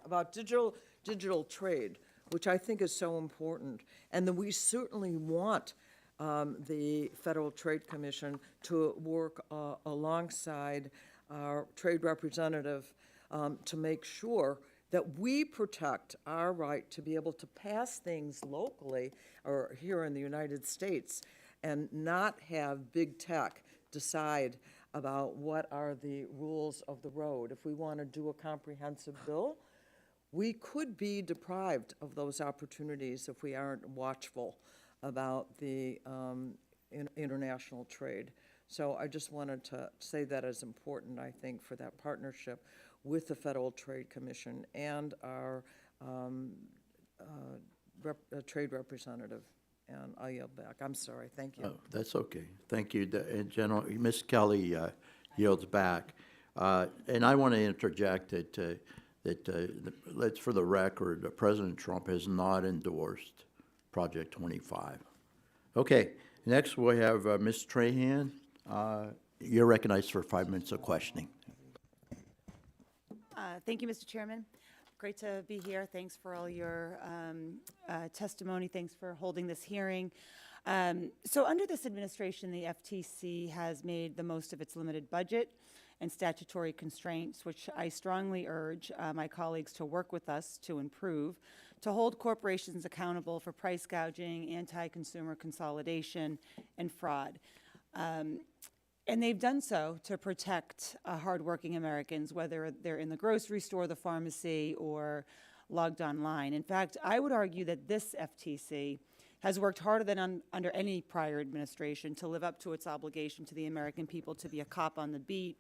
about digital trade, which I think is so important, and that we certainly want the Federal Trade Commission to work alongside our trade representative to make sure that we protect our right to be able to pass things locally or here in the United States, and not have big tech decide about what are the rules of the road. If we want to do a comprehensive bill, we could be deprived of those opportunities if we aren't watchful about the international trade. So I just wanted to say that is important, I think, for that partnership with the Federal Trade Commission and our trade representative. And I'll yield back. I'm sorry. Thank you. Oh, that's okay. Thank you. General, Ms. Kelly yields back. And I want to interject that let's, for the record, President Trump has not endorsed Project 25. Okay, next we have Ms. Trahan. You're recognized for 5 minutes of questioning. Thank you, Mr. Chairman. Great to be here. Thanks for all your testimony. Thanks for holding this hearing. So under this administration, the FTC has made the most of its limited budget and statutory constraints, which I strongly urge my colleagues to work with us to improve, to hold corporations accountable for price gouging, anti-consumer consolidation, and fraud. And they've done so to protect hardworking Americans, whether they're in the grocery store, the pharmacy, or logged online. In fact, I would argue that this FTC has worked harder than under any prior administration to live up to its obligation to the American people to be a cop on the beat,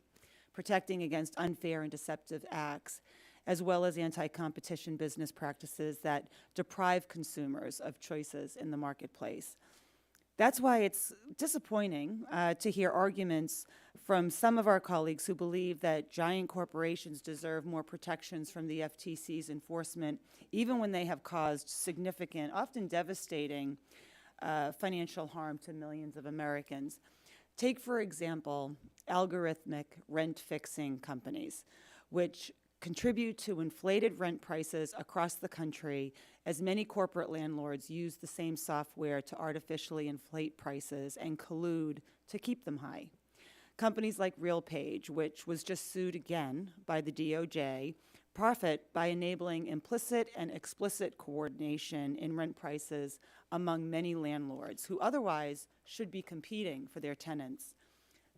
protecting against unfair and deceptive acts, as well as anti-competition business practices that deprive consumers of choices in the marketplace. That's why it's disappointing to hear arguments from some of our colleagues who believe that giant corporations deserve more protections from the FTC's enforcement, even when they have caused significant, often devastating financial harm to millions of Americans. Take, for example, algorithmic rent-fixing companies, which contribute to inflated rent prices across the country as many corporate landlords use the same software to artificially inflate prices and collude to keep them high. Companies like RealPage, which was just sued again by the DOJ, profit by enabling implicit and explicit coordination in rent prices among many landlords who otherwise should be competing for their tenants.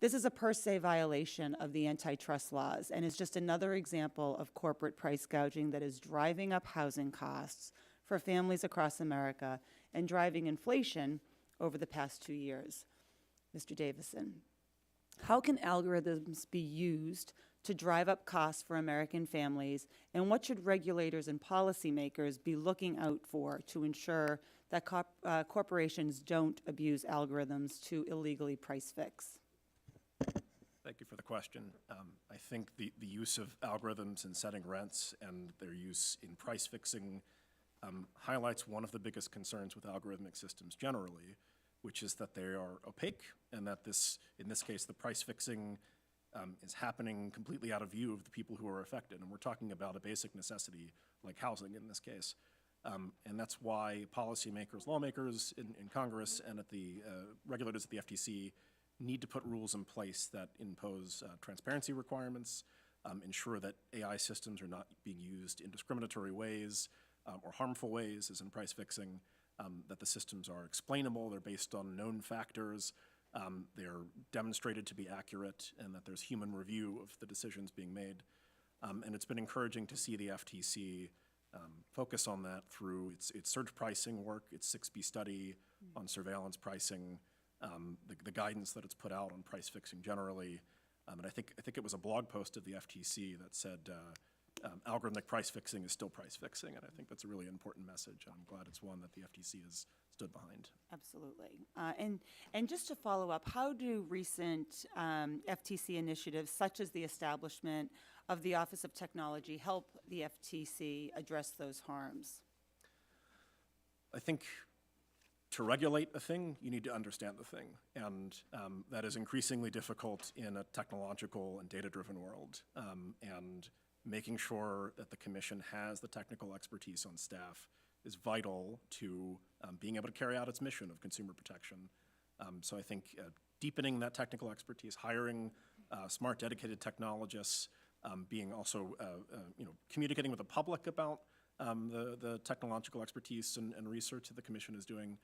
This is a per se violation of the antitrust laws and is just another example of corporate price gouging that is driving up housing costs for families across America and driving inflation over the past 2 years. Mr. Davison, how can algorithms be used to drive up costs for American families, and what should regulators and policymakers be looking out for to ensure that corporations don't abuse algorithms to illegally price fix? Thank you for the question. I think the use of algorithms in setting rents and their use in price fixing highlights one of the biggest concerns with algorithmic systems generally, which is that they are opaque and that in this case, the price fixing is happening completely out of view of the people who are affected. And we're talking about a basic necessity like housing in this case. And that's why policymakers, lawmakers in Congress and at the regulators at the FTC need to put rules in place that impose transparency requirements, ensure that AI systems are not being used in discriminatory ways or harmful ways, as in price fixing, that the systems are explainable, they're based on known factors, they're demonstrated to be accurate, and that there's human review of the decisions being made. And it's been encouraging to see the FTC focus on that through its surge pricing work, its 6B study on surveillance pricing, the guidance that it's put out on price fixing generally. And I think it was a blog post of the FTC that said algorithmic price fixing is still price fixing, and I think that's a really important message, and I'm glad it's one that the FTC has stood behind. Absolutely. And just to follow up, how do recent FTC initiatives, such as the establishment of the Office of Technology, help the FTC address those harms? I think to regulate a thing, you need to understand the thing, and that is increasingly difficult in a technological and data-driven world. And making sure that the Commission has the technical expertise on staff is vital to being able to carry out its mission of consumer protection. So I think deepening that technical expertise, hiring smart, dedicated technologists, being also, communicating with the public about the technological expertise and research that the Commission is doing.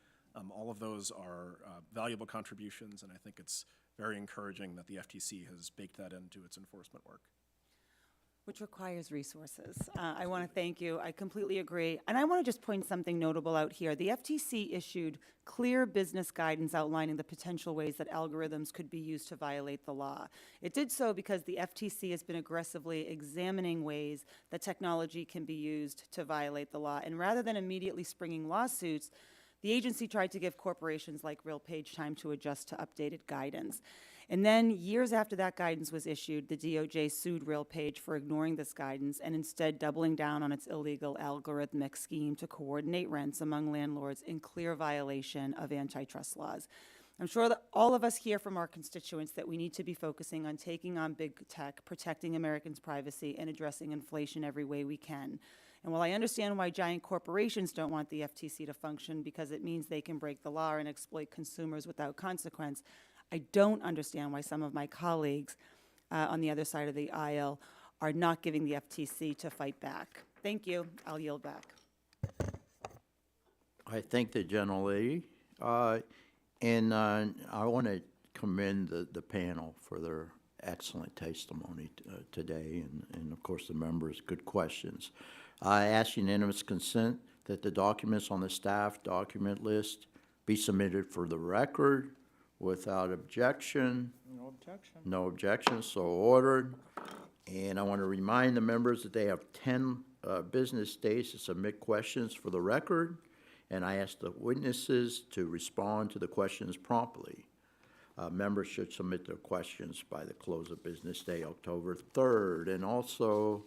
All of those are valuable contributions, and I think it's very encouraging that the FTC has baked that into its enforcement work. Which requires resources. I want to thank you. I completely agree. And I want to just point something notable out here. The FTC issued clear business guidance outlining the potential ways that algorithms could be used to violate the law. It did so because the FTC has been aggressively examining ways that technology can be used to violate the law. And rather than immediately springing lawsuits, the agency tried to give corporations like RealPage time to adjust to updated guidance. And then, years after that guidance was issued, the DOJ sued RealPage for ignoring this guidance and instead doubling down on its illegal algorithmic scheme to coordinate rents among landlords in clear violation of antitrust laws. I'm sure that all of us hear from our constituents that we need to be focusing on taking on big tech, protecting Americans' privacy, and addressing inflation every way we can. And while I understand why giant corporations don't want the FTC to function because it means they can break the law and exploit consumers without consequence, I don't understand why some of my colleagues on the other side of the aisle are not giving the FTC to fight back. Thank you. I'll yield back. I thank the gentlelady, and I want to commend the panel for their excellent testimony today, and of course the members' good questions. I ask unanimous consent that the documents on the staff document list be submitted for the record without objection. No objection. No objection, so ordered. And I want to remind the members that they have 10 business days to submit questions for the record, and I ask the witnesses to respond to the questions promptly. Members should submit their questions by the close of business day, October 3rd. And also,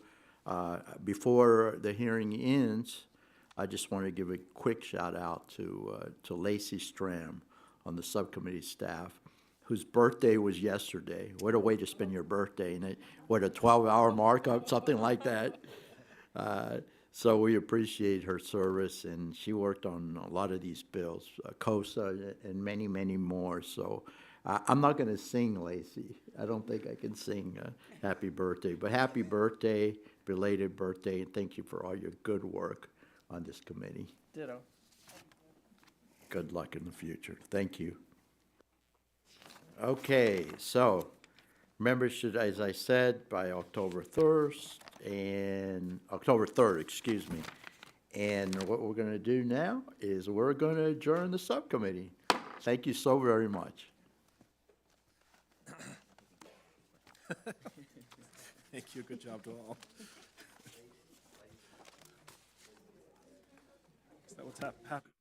before the hearing ends, I just want to give a quick shout out to Lacey Stram on the subcommittee staff, whose birthday was yesterday. What a way to spend your birthday, and what a 12-hour markup, something like that. So we appreciate her service, and she worked on a lot of these bills, COSA and many, many more. So I'm not going to sing, Lacey. I don't think I can sing happy birthday, but happy birthday, belated birthday, and thank you for all your good work on this committee. Ditto. Good luck in the future. Thank you. Okay, so members should, as I said, by October 3rd, excuse me. And what we're going to do now is we're going to adjourn the subcommittee. Thank you so very much. Thank you. Good job to all. Is that what's happened?